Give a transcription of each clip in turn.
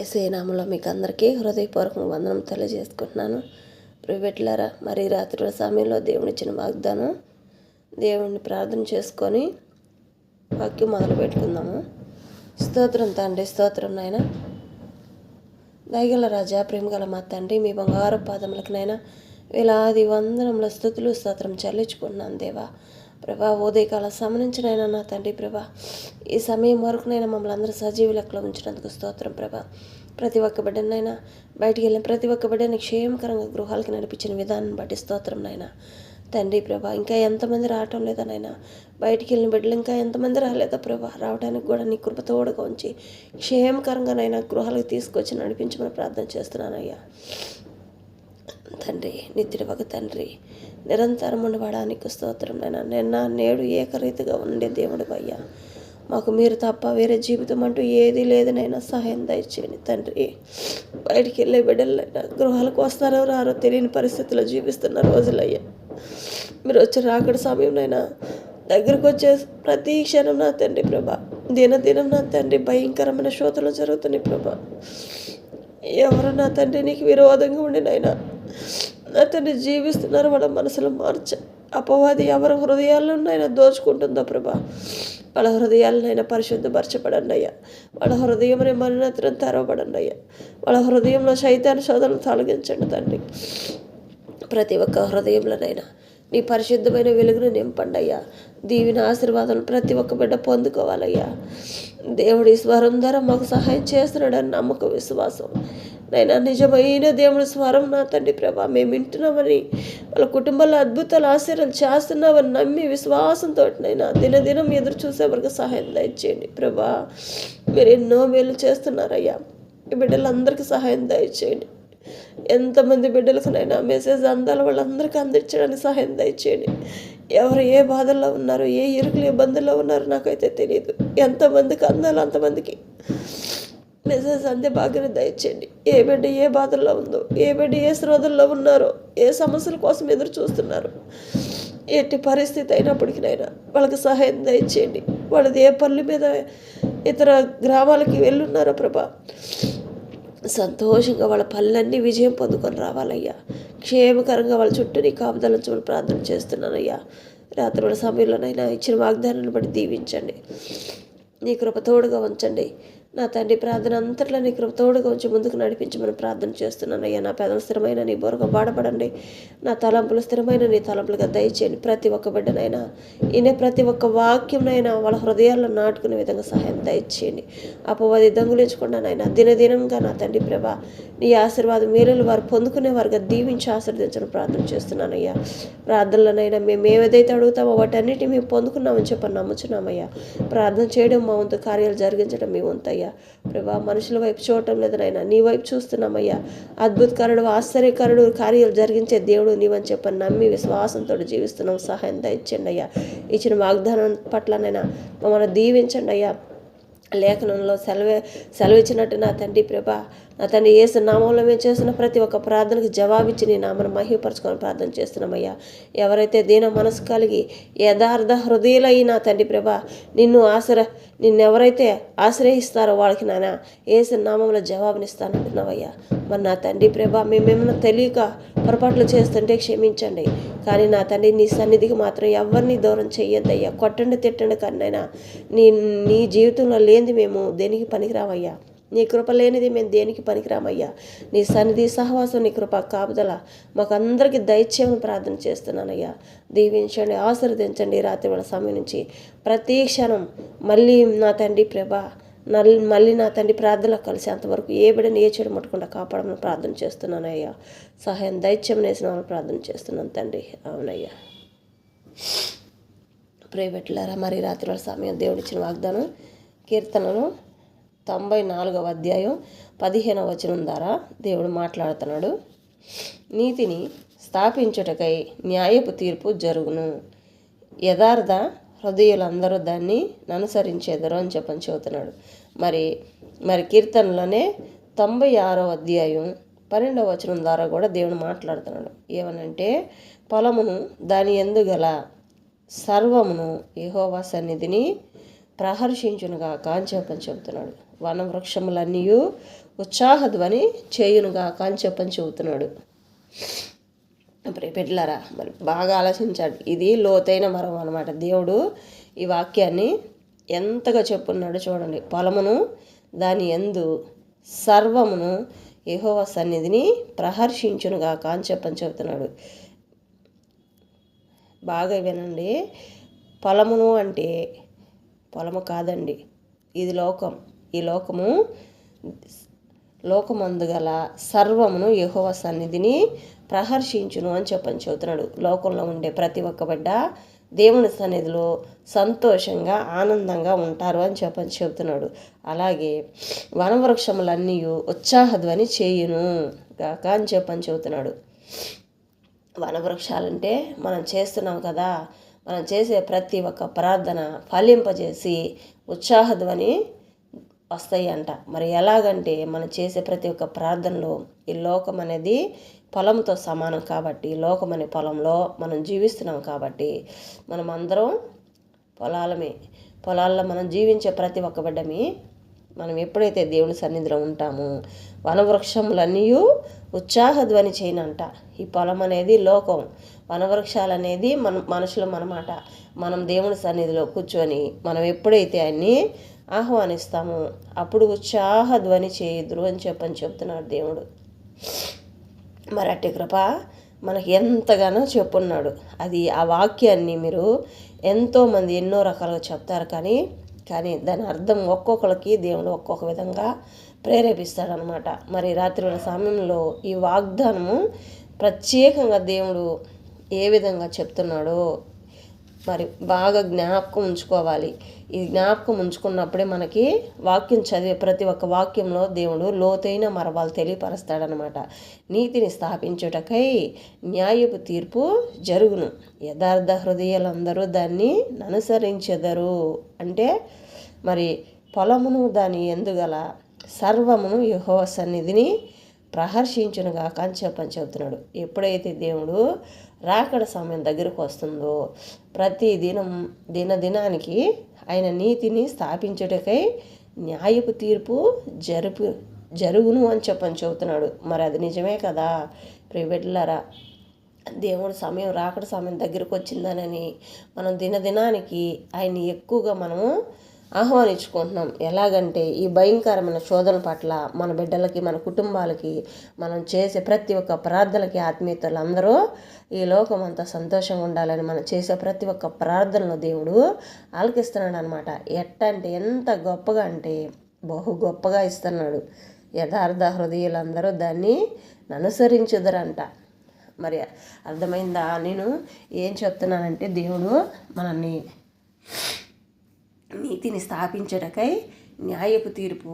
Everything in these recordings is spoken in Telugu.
యేసయ్య నామములో మీకు అందరికీ హృదయపూర్వక వందనం తెలియజేసుకుంటున్నాను. ప్రియులారా, మరి రాత్రి సమయంలో దేవునిచ్చిన వాగ్దానం దేవుణ్ణి ప్రార్థన చేసుకొని వాక్యం మొదలు పెట్టుకుందాము. స్తోత్రం తండ్రి, స్తోత్రం నాయన. దయగల రాజా, ప్రేమగల మా తండ్రి, మీ బంగారు పాదములకునైనా వేలాది వందనముల స్తుతులు స్తోత్రం చెల్లించుకుంటున్నాను దేవా. ప్రభా, ఉదయకాల సమనించినైనా నా తండ్రి ప్రభా, ఈ సమయం వరకునైనా మమ్మల్ని అందరూ సజీవ లెక్కలో ఉంచినందుకు స్తోత్రం ప్రభా. ప్రతి ఒక్క బిడ్డనైనా బయటికి వెళ్ళిన ప్రతి ఒక్క బిడ్డని క్షేమకరంగా గృహాలకి నడిపించిన విధానం బట్టి స్తోత్రం నాయన తండ్రి ప్రభా. ఇంకా ఎంతమంది రావటం లేదా నాయన, బయటికి వెళ్ళిన బిడ్డలు ఇంకా ఎంతమంది రాలేదా ప్రభా, రావడానికి కూడా నీ కృప తోడుగా ఉంచి క్షేమకరంగా నైనా గృహాలకు తీసుకొచ్చి నడిపించమని ప్రార్థన చేస్తున్నానయ్యా. తండ్రి, నిత్యుడు ఒక తండ్రి, నిరంతరం ఉండబడానికి స్తోత్రం నాయన. నిన్న నేడు ఏకరీతిగా ఉండే దేవుడు అయ్యా. మాకు మీరు తప్ప వేరే జీవితం అంటూ ఏది లేదనైనా సహాయం దయచేయండి తండ్రి. బయటికి వెళ్ళే బిడ్డలైనా గృహాలకు వస్తారో రారో తెలియని పరిస్థితుల్లో జీవిస్తున్న రోజులయ్యా. మీరు వచ్చి రాకడ సమయంలోనైనా దగ్గరకు వచ్చే ప్రతి క్షణం నా తండ్రి ప్రభా, దినదినం నా తండ్రి భయంకరమైన శోధనలు జరుగుతున్నాయి ప్రభా. ఎవరు నా తండ్రి నీకు విరోధంగా ఉండినైనా నా తండ్రి జీవిస్తున్నారు, వాళ్ళ మనసులో అపవాది ఎవరి హృదయాల్లో ఆయన దోచుకుంటుందో ప్రభా, వాళ్ళ హృదయాలనైనా పరిశుద్ధపరచబడండి అయ్యా. వాళ్ళ హృదయం మరణాంతరం తెరవబడండి అయ్యా. వాళ్ళ హృదయంలో శైతాను శోధనలు తొలగించండి తండ్రి. ప్రతి ఒక్క హృదయంలోనైనా నీ పరిశుద్ధమైన వెలుగును నింపండి అయ్యా. దీవిన ఆశీర్వాదాలు ప్రతి ఒక్క బిడ్డ పొందుకోవాలయ్యా. దేవుడి స్వరం ద్వారా మాకు సహాయం చేస్తున్నాడని నమ్మకం, విశ్వాసం నైనా నిజమైన దేవుడి స్వరం నా తండ్రి ప్రభా మేము వింటున్నామని, వాళ్ళ కుటుంబాల్లో అద్భుతాలు ఆశీర్వాదాలు చేస్తున్నామని నమ్మి విశ్వాసంతో నైనా దినదినం ఎదురు చూసే వరకు సహాయం దయచేయండి ప్రభా. మీరు ఎన్నో మేలు చేస్తున్నారయ్యా. ఈ బిడ్డలందరికీ సహాయం దయచేయండి. ఎంతమంది బిడ్డలకునైనా మెసేజ్ అందాలి, వాళ్ళందరికీ అందించడానికి సహాయం దయచేయండి. ఎవరు ఏ బాధల్లో ఉన్నారు, ఏ ఇరుకులు ఇబ్బందుల్లో ఉన్నారో నాకైతే తెలియదు. ఎంతమందికి అందాలో అంతమందికి మెసేజ్ అందే భాగ్యం దయచేయండి. ఏ బిడ్డ ఏ బాధల్లో ఉందో, ఏ బిడ్డ ఏ శ్రోధల్లో ఉన్నారో, ఏ సమస్యల కోసం ఎదురు చూస్తున్నారు, ఎట్టి పరిస్థితి అయినప్పటికీనైనా వాళ్ళకి సహాయం దయచేయండి. వాళ్ళది ఏ పనుల మీద ఇతర గ్రామాలకి వెళ్ళున్నారో ప్రభా, సంతోషంగా వాళ్ళ పనులన్నీ విజయం పొందుకొని రావాలయ్యా. క్షేమకరంగా వాళ్ళ చుట్టూ నీ కాపుదల చూడ ప్రార్థన చేస్తున్నానయ్యా. రాత్రి వాళ్ళ సమయంలోనైనా ఇచ్చిన వాగ్దానాన్ని బట్టి దీవించండి. నీ కృప తోడుగా ఉంచండి నా తండ్రి. ప్రార్థన అంతట్లో నీ కృప తోడుగా ఉంచి ముందుకు నడిపించమని ప్రార్థన చేస్తున్నానయ్యా. నా పెదవులు స్థిరమైన నీ బోరగా బాడపడండి. నా తలంపులు స్థిరమైన నీ తలంపులుగా దయచేయండి. ప్రతి ఒక్క బిడ్డనైనా ఈయన ప్రతి ఒక్క వాక్యంనైనా వాళ్ళ హృదయాల్లో నాటుకునే విధంగా సహాయం దయచేయండి. అపవాది దొంగులించకుండానైనా దినదినంగా నా తండ్రి ప్రభా నీ ఆశీర్వాదం మేలులు వారు పొందుకునే వారుగా దీవించి ఆశీర్వదించని ప్రార్థన చేస్తున్నానయ్యా. ప్రార్థనలోనైనా మేము ఏదైతే అడుగుతామో వాటన్నిటి మేము పొందుకున్నామని చెప్పని నమ్ముచున్నామయ్యా. ప్రార్థన చేయడం మా వంతు, కార్యాలు జరిగించడం మీ వంతయ్యా. ప్రభా, మనుషుల వైపు చూడటం లేదనైనా నీ వైపు చూస్తున్నామయ్యా. అద్భుతకరుడు, ఆశ్చర్యకరుడు, కార్యాలు జరిగించే దేవుడు నీవని చెప్పని నమ్మి విశ్వాసంతో జీవిస్తున్నాం. సహాయం దయచేయండి అయ్యా. ఇచ్చిన వాగ్దానం పట్లనైనా మమ్మల్ని దీవించండి అయ్యా. లేఖనంలో సెలవిచ్చినట్టు నా తండ్రి ప్రభా, నా తండ్రి యేసు నామంలో మేము చేస్తున్న ప్రతి ఒక్క ప్రార్థనకు జవాబిచ్చి నీ నామను మహిమపరచుకొని ప్రార్థన చేస్తున్నామయ్యా. ఎవరైతే దీన మనసు కలిగి యథార్థ హృదయులై నా తండ్రి ప్రభా నిన్నెవరైతే ఆశ్రయిస్తారో వాళ్ళకి నాన్న యేసు నామంలో జవాబునిస్తానంటున్నావయ్యా. మరి నా తండ్రి ప్రభా, మేమేమన్నా తెలియక పొరపాట్లు చేస్తుంటే క్షమించండి. కానీ నా తండ్రి నీ సన్నిధికి మాత్రం ఎవరిని దూరం చెయ్యొద్దయ్యా. కొట్టండి, తిట్టండి, కన్నైనా నీ జీవితంలో లేనిది మేము దేనికి పనికిరామయ్యా. నీ కృప లేనిది మేము దేనికి పనికిరామయ్యా. నీ సన్నిధి సహవాసం, నీ కృప కాపుదల మాకు అందరికీ దయచేయమని ప్రార్థన చేస్తున్నానయ్యా. దీవించండి, ఆశీర్వదించండి. రాత్రి వాళ్ళ సమయం నుంచి ప్రతి క్షణం మళ్ళీ నా తండ్రి ప్రభా మళ్ళీ నా తండ్రి ప్రార్థనలో కలిసి అంతవరకు ఏ బిడ్డని ఏ చెడు ముట్టకుండా కాపాడమని ప్రార్థన చేస్తున్నానయ్యా. సహాయం దయచేయమని వేసిన వాళ్ళని ప్రార్థన చేస్తున్నాను తండ్రి. అవునయ్యా. ప్రేయబిడ్డలారా, మరి రాత్రి వాళ్ళ సమయం దేవుడిచ్చిన వాగ్దానం కీర్తనలు 94వ అధ్యాయం 15వ వచనం ద్వారా దేవుడు మాట్లాడుతున్నాడు. నీతిని స్థాపించుటకై న్యాయపు తీర్పు జరుగును, యథార్థ హృదయులందరూ దాన్ని అనుసరించేదరు అని చెప్పని చెబుతున్నాడు. మరి కీర్తనలోనే 96వ అధ్యాయం 12వ వచనం ద్వారా కూడా దేవుడు మాట్లాడుతున్నాడు. ఏమనంటే, పొలమును దాని యందు గల సర్వమును యెహోవా సన్నిధిని ప్రహర్షించునుగాక అని చెబుతున్నాడు. వనవృక్షములన్నీ ఉత్సాహధ్వని చేయునుగాక అని చెబుతున్నాడు. బిడ్డలారా, మరి బాగా ఆలోచించాడు. ఇది లోతైన మరం అనమాట. దేవుడు ఈ వాక్యాన్ని ఎంతగా చెప్పున్నాడు చూడండి. పొలమును దాని యందు సర్వమును యెహోవా సన్నిధిని ప్రహర్షించునుగాక అని చెబుతున్నాడు. బాగా వినండి. పొలమును అంటే పొలము కాదండి, ఇది లోకం. ఈ లోకమందు గల సర్వమును యెహోవా సన్నిధిని ప్రహర్షించును అని చెబుతున్నాడు. లోకంలో ఉండే ప్రతి ఒక్క బిడ్డ దేవుని సన్నిధిలో సంతోషంగా ఆనందంగా ఉంటారు అని చెబుతున్నాడు. అలాగే వనవృక్షములన్నీ ఉత్సాహధ్వని చేయును గాక అని చెబుతున్నాడు. వనవృక్షాలంటే మనం చేస్తున్నాం కదా, మనం చేసే ప్రతి ఒక్క ప్రార్థన ఫలింపజేసి ఉత్సాహధ్వని వస్తాయి అంట. మరి ఎలాగంటే మనం చేసే ప్రతి ఒక్క ప్రార్థనలో ఈ లోకం అనేది పొలంతో సమానం కాబట్టి, లోకం అనే పొలంలో మనం జీవిస్తున్నాం కాబట్టి, మనం అందరం పొలాల్లో మనం జీవించే ప్రతి ఒక్క బిడ్డమి మనం ఎప్పుడైతే దేవుని సన్నిధిలో ఉంటామో వనవృక్షములన్నీ ఉత్సాహధ్వని చేయనంట. ఈ పొలం అనేది లోకం, వనవృక్షాలు అనేది మనుషులు అన్నమాట. మనం దేవుని సన్నిధిలో కూర్చొని మనం ఎప్పుడైతే ఆయన్ని ఆహ్వానిస్తామో అప్పుడు ఉత్సాహధ్వని చేయుదురు అని చెబుతున్నాడు దేవుడు. మరి అట్టి కృప మనకి ఎంతగానో చెప్పున్నాడు. అది ఆ వాక్యాన్ని మీరు ఎంతోమంది ఎన్నో రకాలుగా చెప్తారు, కానీ దాని అర్థం ఒక్కొక్కరికి దేవుడు ఒక్కొక్క విధంగా ప్రేరేపిస్తాడనమాట. మరి రాత్రి సమయంలో ఈ వాగ్దానము ప్రత్యేకంగా దేవుడు ఏ విధంగా చెప్తున్నాడో మరి బాగా జ్ఞాపకం ఉంచుకోవాలి. ఈ జ్ఞాపకం ఉంచుకున్నప్పుడే మనకి వాక్యం చదివే ప్రతి ఒక్క వాక్యంలో దేవుడు లోతైన మర్మాలు తెలియపరుస్తాడనమాట. నీతిని స్థాపించుటకై న్యాయపు తీర్పు జరుగును, యథార్థ హృదయాలందరూ దాన్ని అనుసరించెదరు. అంటే మరి పొలమును దాని ఎందుగల సర్వమును యెహోవా సన్నిధిని ప్రహర్షించునుగాక అని చెబుతున్నాడు. ఎప్పుడైతే దేవుడు రాకడ సమయం దగ్గరకు వస్తుందో ప్రతి దినానికి ఆయన నీతిని స్థాపించుటకై న్యాయపు తీర్పు జరుగును అని చెబుతున్నాడు. మరి అది నిజమే కదా ప్రియబిడ్డలారా. దేవుడు రాకడ సమయం దగ్గరకు వచ్చిందనని మనం దినానికి ఆయన్ని ఎక్కువగా మనము ఆహ్వానించుకుంటున్నాం. ఎలాగంటే ఈ భయంకరమైన శోధన పట్ల మన బిడ్డలకి, మన కుటుంబాలకి, మనం చేసే ప్రతి ఒక్క ప్రార్థనలకి ఆత్మీయతలు అందరూ ఈ లోకం అంతా సంతోషంగా ఉండాలని మనం చేసే ప్రతి ఒక్క ప్రార్థనలో దేవుడు ఆలకిస్తున్నాడు అనమాట. ఎంత గొప్పగా అంటే బహు గొప్పగా ఇస్తున్నాడు. యథార్థ హృదయాలందరూ దాన్ని అనుసరించుదరంట. మరి అర్థమైందా? నేను ఏం చెప్తున్నానంటే దేవుడు మనల్ని నీతిని స్థాపించటకై న్యాయపు తీర్పు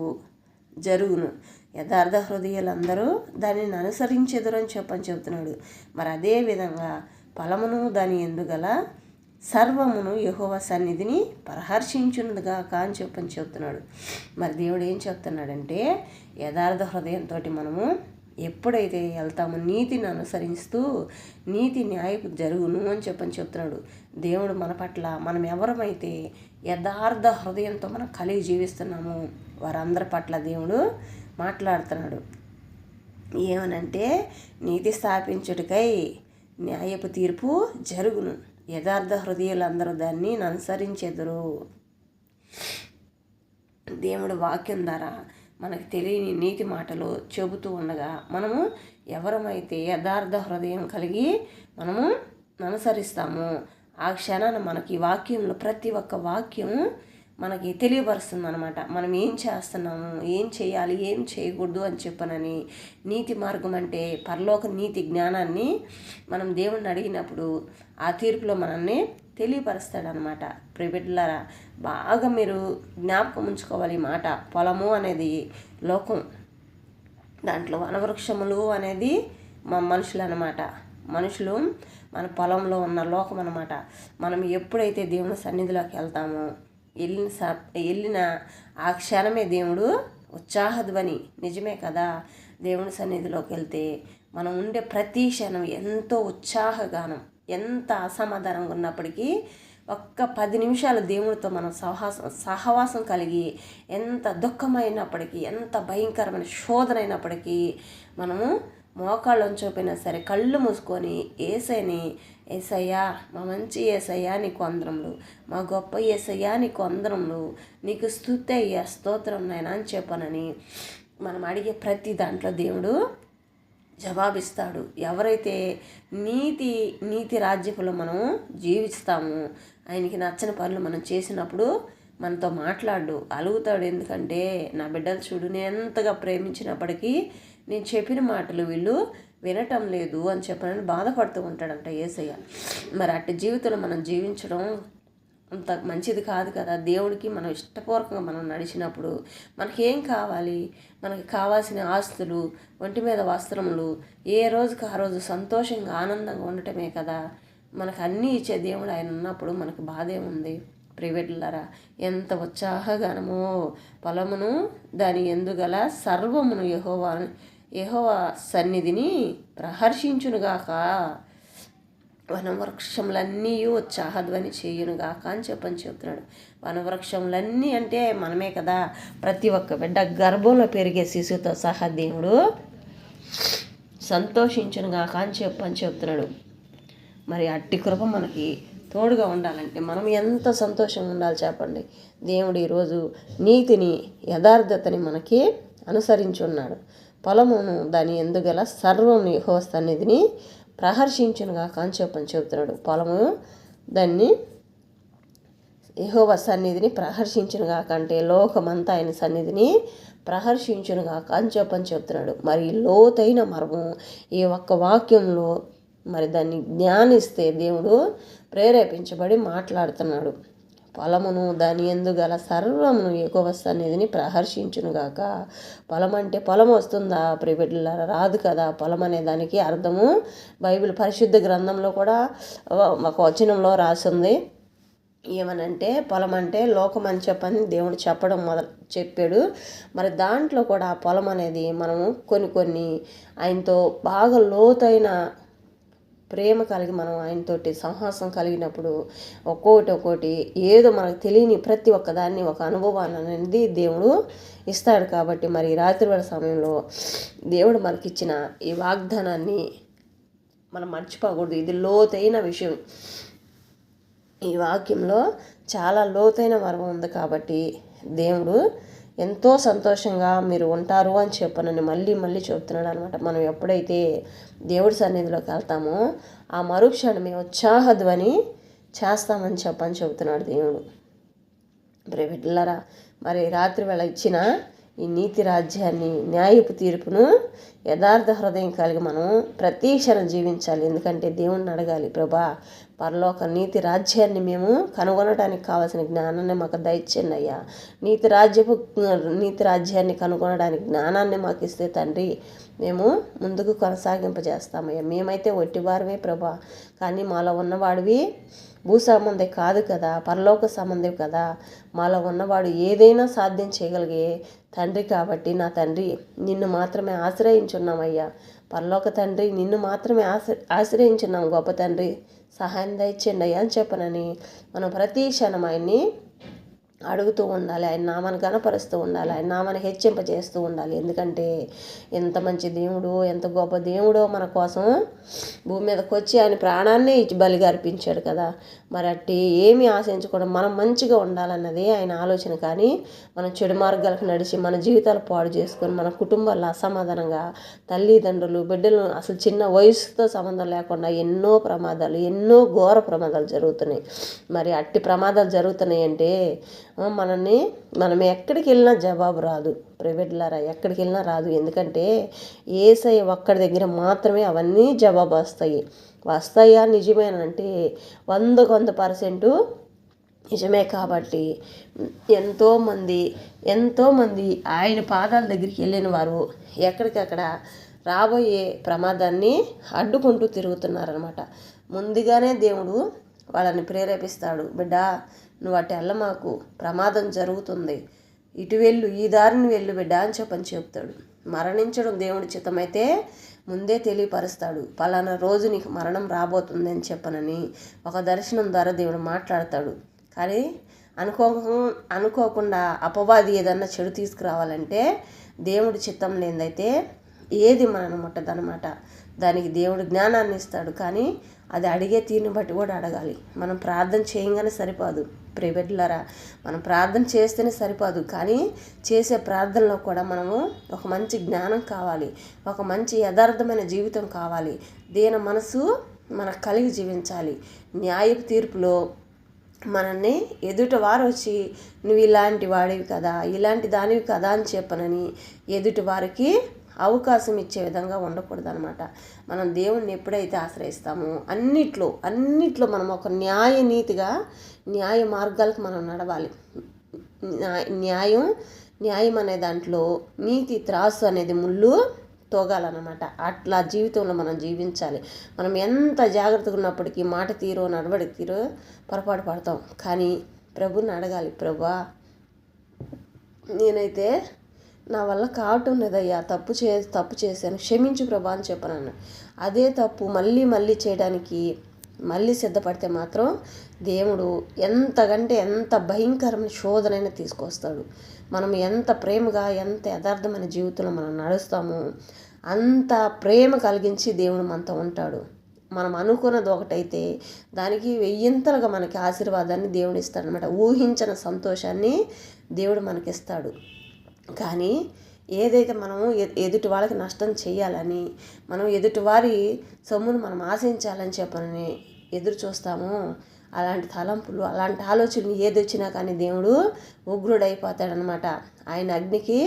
జరుగును, యథార్థ హృదయాలందరూ దానిని అనుసరించెదరు అని చెబుతున్నాడు. మరి అదేవిధంగా ఫలమును దాని ఎందుగల సర్వమును యెహోవా సన్నిధిని ప్రహర్షించునుగాక అని చెబుతున్నాడు. మరి దేవుడు ఏం చెప్తున్నాడంటే యథార్థ హృదయంతో మనము ఎప్పుడైతే వెళ్తామో నీతిని అనుసరిస్తూ నీతి న్యాయపు జరుగును అని చెప్తున్నాడు. దేవుడు మన పట్ల మనం ఎవరమైతే యథార్థ హృదయంతో మనం కలిగి జీవిస్తున్నామో వారందరి పట్ల దేవుడు మాట్లాడుతున్నాడు. ఏమనంటే నీతి స్థాపించుటకై న్యాయపు తీర్పు జరుగును, యథార్థ హృదయాలందరూ దాన్ని అనుసరించెదరు. దేవుడు వాక్యం ద్వారా మనకు తెలియని నీతి మాటలు చెబుతూ ఉండగా మనము ఎవరమైతే యథార్థ హృదయం కలిగి మనము అనుసరిస్తామో ఆ క్షణాన మనకి వాక్యంలో ప్రతి ఒక్క వాక్యం మనకి తెలియపరుస్తుంది అనమాట. మనం ఏం చేస్తున్నాము, ఏం చేయాలి, ఏం చేయకూడదు అని చెప్పనని. నీతి మార్గం అంటే పరలోక నీతి జ్ఞానాన్ని మనం దేవుణ్ణి అడిగినప్పుడు ఆ తీర్పులో మనల్ని తెలియపరుస్తాడనమాట. ప్రియబిడ్డలారా, బాగా మీరు జ్ఞాపకం ఉంచుకోవాలి మాట. పొలము అనేది లోకం, దాంట్లో వనవృక్షములు అనేది మనుషులు అనమాట. మనుషులు మన పొలంలో ఉన్న లోకం అనమాట. మనం ఎప్పుడైతే దేవుని సన్నిధిలోకి వెళ్తామో వెళ్ళిన ఆ క్షణమే దేవుడు ఉత్సాహధ్వని. నిజమే కదా, దేవుని సన్నిధిలోకి వెళ్తే మనం ఉండే ప్రతి క్షణం ఎంతో ఉత్సాహగానం. ఎంత అసమాధానంగా ఉన్నప్పటికీ ఒక్క 10 నిమిషాలు దేవుడితో మనం సహవాసం కలిగి, ఎంత దుఃఖమైనప్పటికీ, ఎంత భయంకరమైన శోధన అయినప్పటికీ మనము మోకాళ్ళు ఉంచకపోయినా సరే కళ్ళు మూసుకొని ఏసయ్యా, మా మంచి ఏసయ్యా నీకు వందనములు, మా గొప్ప ఏసయ్యా నీకు వందనములు, నీకు స్తుతి అయ్యా, స్తోత్రం నాయనా అని చెప్పనని మనం అడిగే ప్రతి దాంట్లో దేవుడు జవాబిస్తాడు. ఎవరైతే నీతి రాజ్యపులో మనం జీవిస్తాము, ఆయనకి నచ్చని పనులు మనం చేసినప్పుడు మనతో అలుగుతాడు. ఎందుకంటే నా బిడ్డలు చూడు, నేను ఎంతగా ప్రేమించినప్పటికీ నేను చెప్పిన మాటలు వీళ్ళు వినటం లేదు అని చెప్పనని బాధపడుతూ ఉంటాడంట యేసయ్య. మరి అట్టి జీవితంలో మనం జీవించడం అంత మంచిది కాదు కదా. దేవుడికి మనం ఇష్టపూర్వకంగా మనం నడిచినప్పుడు మనకేం కావాలి? మనకి కావాల్సిన ఆస్తులు, ఒంటి మీద వస్త్రములు, ఏ రోజుకి ఆ రోజు సంతోషంగా ఆనందంగా ఉండటమే కదా. మనకు అన్నీ ఇచ్చే దేవుడు ఆయన ఉన్నప్పుడు మనకు బాధ ఏముంది? ప్రైవేట్లరా, ఎంత ఉత్సాహగానమో పొలమును దాని ఎందుగల సర్వమును యెహోవా సన్నిధిని ప్రహర్షించునుగాక, వనవృక్షములన్నీ ఉత్సాహధ్వని చేయునుగాక అని చెప్తున్నాడు. వనవృక్షములన్నీ అంటే మనమే కదా. ప్రతి ఒక్క బిడ్డ గర్భంలో పెరిగే శిశువుతో సహా దేవుడు సంతోషించునుగాక అని చెప్తున్నాడు. మరి అట్టి కృప మనకి తోడుగా ఉండాలంటే మనం ఎంత సంతోషంగా ఉండాలి చెప్పండి. దేవుడు ఈరోజు నీతిని, యథార్థతని మనకి అనుసరించున్నాడు. పొలమును దాని ఎందుగల సర్వం యెహోవా సన్నిధిని ప్రహర్షించునుగాక అని చెప్తున్నాడు. పొలము దాన్ని యెహోవా సన్నిధిని ప్రహర్షించునుగాక అంటే లోకమంతా ఆయన సన్నిధిని ప్రహర్షించునుగాక అని చెప్తున్నాడు. మరి లోతైన మర్మం ఈ ఒక్క వాక్యంలో మరి దాన్ని జ్ఞానిస్తే దేవుడు ప్రేరేపించబడి మాట్లాడుతున్నాడు. పొలమును దాని ఎందుగల సర్వమును యెహోవా సన్నిధిని ప్రహర్షించునుగాక. పొలం అంటే పొలం వస్తుందా ప్రిబిడ్ల? రాదు కదా. పొలం అనే దానికి అర్థము బైబిల్ పరిశుద్ధ గ్రంథంలో కూడా ఒక వచనంలో రాసింది. ఏమనంటే పొలం అంటే లోకం అని చెప్పని దేవుడు చెప్పాడు. మరి దాంట్లో కూడా పొలం అనేది మనము కొన్ని ఆయనతో బాగా లోతైన ప్రేమ కలిగి మనం ఆయనతోటి సంహాసం కలిగినప్పుడు ఒక్కొక్కటి ఏదో మనకు తెలియని ప్రతి ఒక్కదాన్ని ఒక అనుభవాన్ని అనేది దేవుడు ఇస్తాడు. కాబట్టి మరి రాత్రి వేళ సమయంలో దేవుడు మనకిచ్చిన ఈ వాగ్దానాన్ని మనం మర్చిపోకూడదు. ఇది లోతైన విషయం. ఈ వాక్యంలో చాలా లోతైన మర్మం ఉంది. కాబట్టి దేవుడు ఎంతో సంతోషంగా మీరు ఉంటారు అని చెప్పనని మళ్ళీ చెప్తున్నాడు అనమాట. మనం ఎప్పుడైతే దేవుడి సన్నిధిలోకి వెళ్తామో ఆ మరుక్షణమే ఉత్సాహధ్వని చేస్తామని చెప్తున్నాడు దేవుడు. బిడ్డలారా, మరి రాత్రి వేళ ఇచ్చిన ఈ నీతి రాజ్యాన్ని, న్యాయపు తీర్పును యథార్థ హృదయం కలిగి మనం ప్రతి క్షణం జీవించాలి. ఎందుకంటే దేవుణ్ణి అడగాలి, ప్రభా పరలోక నీతి రాజ్యాన్ని మేము కనుగొనడానికి కావాల్సిన జ్ఞానాన్ని మాకు దయచేయండి అయ్యా. నీతి రాజ్యాన్ని కనుగొనడానికి జ్ఞానాన్ని మాకు ఇస్తే తండ్రి మేము ముందుకు కొనసాగింపజేస్తామయ్యా. మేమైతే ఒట్టివారమే ప్రభా, కానీ మాలో ఉన్నవాడివి భూ సంబంధి కాదు కదా, పరలోక సంబంధి కదా. మాలో ఉన్నవాడు ఏదైనా సాధ్యం చేయగలిగే తండ్రి. కాబట్టి నా తండ్రి నిన్ను మాత్రమే ఆశ్రయించున్నామయ్యా. పరలోక తండ్రి నిన్ను మాత్రమే ఆశ్రయించున్నాం గొప్ప తండ్రి, సహాయం దయచేయండి అయ్యా అని చెప్పనని మనం ప్రతి క్షణం ఆయన్ని అడుగుతూ ఉండాలి. ఆయన నామాన్ని గణపరుస్తూ ఉండాలి. ఆయన నామాన్ని హెచ్చింపజేస్తూ ఉండాలి. ఎందుకంటే ఎంత మంచి దేవుడు, ఎంత గొప్ప దేవుడో మన కోసం భూమి మీదకి వచ్చి ఆయన ప్రాణాన్నే ఇచ్చి బలిగా అర్పించాడు కదా. మరి అట్టి ఏమీ ఆశించకుండా మనం మంచిగా ఉండాలన్నది ఆయన ఆలోచన. కానీ మనం చెడు మార్గాలకు నడిచి మన జీవితాలు పాడు చేసుకొని మన కుటుంబాల్లో అసమాధానంగా తల్లిదండ్రులు బిడ్డలు అసలు చిన్న వయసుతో సంబంధం లేకుండా ఎన్నో ప్రమాదాలు, ఎన్నో ఘోర ప్రమాదాలు జరుగుతున్నాయి. మరి అట్టి ప్రమాదాలు జరుగుతున్నాయి అంటే మనం ఎక్కడికి వెళ్ళినా జవాబు రాదు. ప్రైవేట్లారా, ఎక్కడికి వెళ్ళినా రాదు. ఎందుకంటే యేసయ్య ఒక్కడి దగ్గర మాత్రమే అవన్నీ జవాబు వస్తాయా నిజమేనంటే 100% నిజమే. కాబట్టి ఎంతోమంది ఆయన పాదాల దగ్గరికి వెళ్ళిన వారు ఎక్కడికక్కడ రాబోయే ప్రమాదాన్ని అడ్డుకుంటూ తిరుగుతున్నారనమాట. ముందుగానే దేవుడు వాళ్ళని ప్రేరేపిస్తాడు, బిడ్డ నువ్వు అటు వెళ్ళమాకు, ప్రమాదం జరుగుతుంది, ఇటు వెళ్ళు, ఈ దారిని వెళ్ళు బిడ్డ అని చెప్తాడు. మరణించడం దేవుడి చిత్తమైతే ముందే తెలియపరుస్తాడు. పలానా రోజు నీకు మరణం రాబోతుంది అని చెప్పనని ఒక దర్శనం ద్వారా దేవుడు మాట్లాడతాడు. కానీ అనుకోకుండా అపవాది ఏదన్నా చెడు తీసుకురావాలంటే దేవుడి చిత్తం లేదైతే ఏది మనను ముట్టదనమాట. దానికి దేవుడు జ్ఞానాన్ని ఇస్తాడు, కానీ అది అడిగే తీరుని బట్టి కూడా అడగాలి. మనం ప్రార్థన చేయగానే సరిపోదు ప్రియబిడ్డలారా, మనం ప్రార్థన చేస్తేనే సరిపోదు, కానీ చేసే ప్రార్థనలో కూడా మనము ఒక మంచి జ్ఞానం కావాలి, ఒక మంచి యథార్థమైన జీవితం కావాలి, దీన మనసు మనకు కలిగి జీవించాలి. న్యాయపు తీర్పులో మనల్ని ఎదుటి వారు వచ్చి నువ్వు ఇలాంటి వాడివి కదా, ఇలాంటి దానివి కదా అని చెప్పనని ఎదుటి వారికి అవకాశం ఇచ్చే విధంగా ఉండకూడదు అనమాట. మనం దేవుణ్ణి ఎప్పుడైతే ఆశ్రయిస్తామో అన్నిట్లో మనం ఒక న్యాయ మార్గాలకు మనం నడవాలి. న్యాయం అనే దాంట్లో నీతి త్రాసు అనేది ముళ్ళు తోగాలన్నమాట. అట్లా జీవితంలో మనం జీవించాలి. మనం ఎంత జాగ్రత్తగా ఉన్నప్పటికీ మాట తీరో నడవడికి తీరో పొరపాటు పడతాం, కానీ ప్రభుని అడగాలి. ప్రభువా, నేనైతే నా వల్ల కావటం లేదయ్యా, తప్పు చేశాను, క్షమించు ప్రభా అని చెప్పాను. అదే తప్పు మళ్ళీ చేయడానికి మళ్ళీ సిద్ధపడితే మాత్రం దేవుడు ఎంత భయంకరమైన శోధనైనా తీసుకొస్తాడు. మనం ఎంత ప్రేమగా ఎంత యథార్థమైన జీవితంలో మనం నడుస్తామో అంత ప్రేమ కలిగించి దేవుడు మనతో ఉంటాడు. మనం అనుకున్నది ఒకటైతే దానికి 1000 మనకి ఆశీర్వాదాన్ని దేవుడు ఇస్తాడనమాట. ఊహించిన సంతోషాన్ని దేవుడు మనకిస్తాడు. కానీ ఏదైతే మనము ఎదుటి వాళ్ళకి నష్టం చేయాలని, మనం ఎదుటివారి సొమ్మును మనం ఆశించాలని చెప్పని ఎదురు చూస్తాము, అలాంటి తలంపులు అలాంటి ఆలోచనలు ఏది వచ్చినా కానీ దేవుడు ఉగ్రుడైపోతాడనమాట. ఆయన అగ్నికి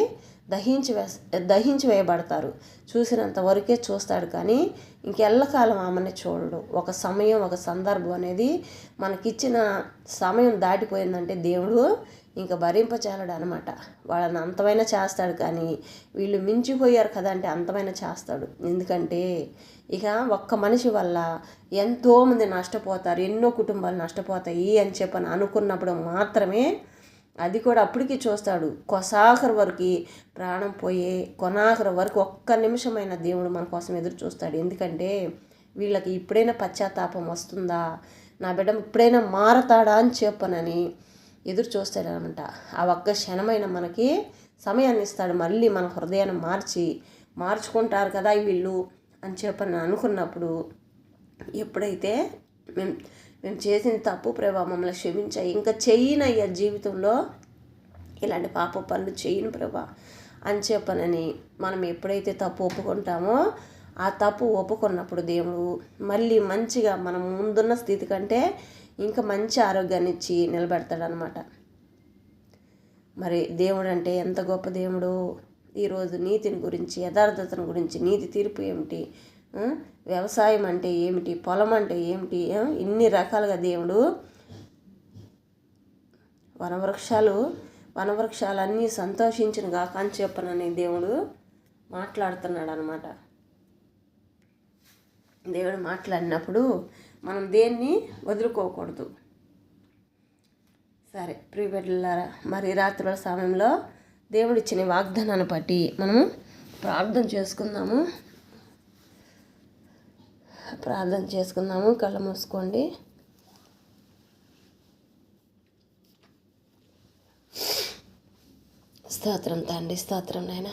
దహించి వేయబడతారు. చూసినంత వరకే చూస్తాడు, కానీ ఇంకెల్లకాలం ఆమెని చూడడు. ఒక సమయం ఒక సందర్భం అనేది మనకిచ్చిన సమయం దాటిపోయిందంటే దేవుడు ఇంకా భరింపచేయలేడు అనమాట. వాళ్ళని అంతమైనా చేస్తాడు, కానీ వీళ్ళు మించిపోయారు కదా అంటే అంతమైనా చేస్తాడు. ఎందుకంటే ఇక ఒక్క మనిషి వల్ల ఎంతోమంది నష్టపోతారు, ఎన్నో కుటుంబాలు నష్టపోతాయి అని చెప్పని అనుకున్నప్పుడు మాత్రమే అది కూడా అప్పటికి చూస్తాడు. కొసాఖరు వరకు ప్రాణం పోయే కొనాఖరు వరకు ఒక్క నిమిషమైన దేవుడు మన కోసం ఎదురు చూస్తాడు. ఎందుకంటే వీళ్ళకి ఇప్పుడైనా పశ్చాత్తాపం వస్తుందా, నా బిడ్డ ఇప్పుడైనా మారతాడా అని చెప్పనని ఎదురు చూస్తాడనమాట. ఆ ఒక్క క్షణమైన మనకి సమయాన్ని ఇస్తాడు. మళ్ళీ మన హృదయాన్ని మార్చుకుంటారు కదా వీళ్ళు అని చెప్పని అనుకున్నప్పుడు, ఎప్పుడైతే మేము చేసిన తప్పు ప్రభా మమ్మల్ని క్షమించాయి, ఇంకా చెయ్యనయ్యా జీవితంలో ఇలాంటి పాప పనులు చేయను ప్రభా అని చెప్పనని మనం ఎప్పుడైతే తప్పు ఒప్పుకుంటామో ఆ తప్పు ఒప్పుకున్నప్పుడు దేవుడు మళ్ళీ మంచిగా మనం ముందున్న స్థితి కంటే ఇంకా మంచి ఆరోగ్యాన్ని ఇచ్చి నిలబెడతాడనమాట. మరి దేవుడు అంటే ఎంత గొప్ప దేవుడు. ఈరోజు నీతిని గురించి, యథార్థతను గురించి, నీతి తీర్పు ఏమిటి, వ్యవసాయం అంటే ఏమిటి, పొలం అంటే ఏమిటి, ఇన్ని రకాలుగా దేవుడు వనవృక్షాలన్నీ సంతోషించిన గాక అని చెప్పనని దేవుడు మాట్లాడుతున్నాడు అనమాట. దేవుడు మాట్లాడినప్పుడు మనం దేన్ని వదులుకోకూడదు. సరే ప్రియబిడ్డలారా, మరి రాత్రుల సమయంలో దేవుడు ఇచ్చిన వాగ్దానాన్ని బట్టి మనము ప్రార్థన చేసుకుందాము. కళ్ళు మూసుకోండి. స్తోత్రం తండ్రి, స్తోత్రం నాయన.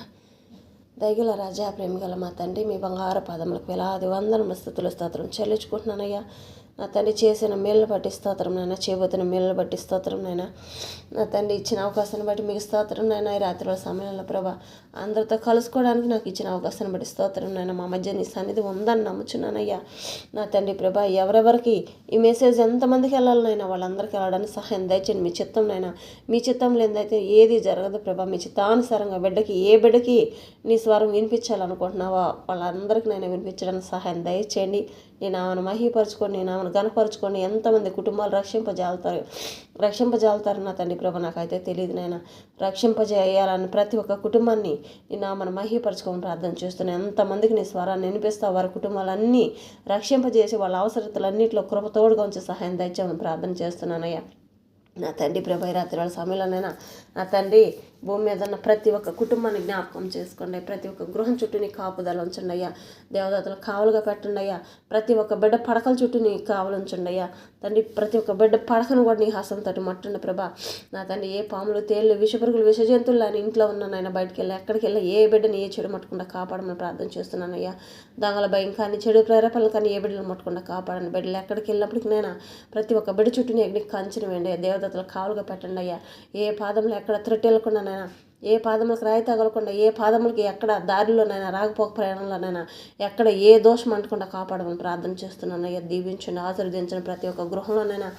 దయగల రాజా, ప్రేమగల మా తండ్రి, మీ బంగారు పాదములకు వేలాది వందనముల స్తుతుల స్తోత్రం చెల్లించుకుంటున్నానయ్యా. నా తండ్రి చేసిన మేళ్ళు బట్టి స్తోత్రం నాయన, చేయబోతున్న మేళ్ళు బట్టి స్తోత్రం నాయన. నా తండ్రి ఇచ్చిన అవకాశాన్ని బట్టి మీకు స్తోత్రం నాయన. ఈ రాత్రి సమయంలో ప్రభా అందరితో కలుసుకోవడానికి నాకు ఇచ్చిన అవకాశాన్ని బట్టి స్తోత్రం నాయన. మా మధ్య నీ సన్నిధి ఉందని నమ్ముచున్నానయ్యా. నా తండ్రి ప్రభా ఎవరెవరికి ఈ మెసేజ్ ఎంతమందికి వెళ్ళాలనైనా వాళ్ళందరికీ వెళ్ళడానికి సహాయం దయచేయండి. మీ చిత్తం నైనా, మీ చిత్తం లేదైతే ఏది జరగదు ప్రభా. మీ చిత్తానుసారంగా ఏ బిడ్డకి నీ స్వరం వినిపించాలనుకుంటున్నావా వాళ్ళందరికీ నేను వినిపించడానికి సహాయం దయచేయండి. నీ నామను మహిపరచుకొని, నీ నామను గనపరచుకొని ఎంతమంది కుటుంబాలు రక్షింపజాలుతారు నా తండ్రి ప్రభా నాకైతే తెలియదు నాయన. రక్షింపజేయాలని ప్రతి ఒక్క కుటుంబాన్ని నీ నామను మహిపరచుకొని ప్రార్థన చేస్తున్నాను. ఎంతమందికి నీ స్వరాన్ని వినిపిస్తావు వారి కుటుంబాలన్నీ రక్షింపజేసి వాళ్ళ అవసరతలన్నింటిలో కృపతోడుగా ఉంచి సహాయం దయచేయమని ప్రార్థన చేస్తున్నానయ్యా. నా తండ్రి ప్రభా రాత్రి వాళ్ళ సమయంలోనైనా నా తండ్రి భూమి మీద ఉన్న ప్రతి ఒక్క కుటుంబాన్ని జ్ఞాపకం చేసుకోండి. ప్రతి ఒక్క గృహం చుట్టూ నీ కాపుదల ఉంచండి అయ్యా. దేవదాతలు కావలుగా పెట్టండి అయ్యా. ప్రతి ఒక్క బిడ్డ పడకల చుట్టూ నీ కావలు ఉంచండి అయ్యా. తండ్రి ప్రతి ఒక్క బిడ్డ పడకను కూడా నీ హస్తంతో మట్టండి ప్రభా. నా తండ్రి ఏ పాములు, తేళ్లు, విషపురుగులు, విష జంతువులు అని ఇంట్లో ఉన్నానైనా బయటికి వెళ్ళి ఎక్కడికి వెళ్ళి ఏ బిడ్డని ఏ చెడు ముట్టకుండా కాపాడమని ప్రార్థన చేస్తున్నానయ్యా. దొంగల భయం కానీ, చెడు ప్రేరేపణలు కానీ ఏ బిడ్డలు ముట్టకుండా కాపాడండి. బిడ్డలు ఎక్కడికి వెళ్ళినప్పటికీ నేను ప్రతి ఒక్క బిడ్డ చుట్టూ నీ కంచెన వేయండి. దేవదత్తలు కావులుగా పెట్టండి అయ్యా. ఏ పాదంలో ఎక్కడ త్రొట్టెళ్ళకుండా నైనా, ఏ పాదములకు రాయి తగలకుండా, ఏ పాదములకి ఎక్కడ దారిలోనైనా రాకపోక ప్రయాణంలోనైనా ఎక్కడ ఏ దోషం అంటకుండా కాపాడమని ప్రార్థన చేస్తున్నాను అయ్యా. దీవించండి, ఆశీర్వదించండి. ప్రతి ఒక్క గృహంలోనైనా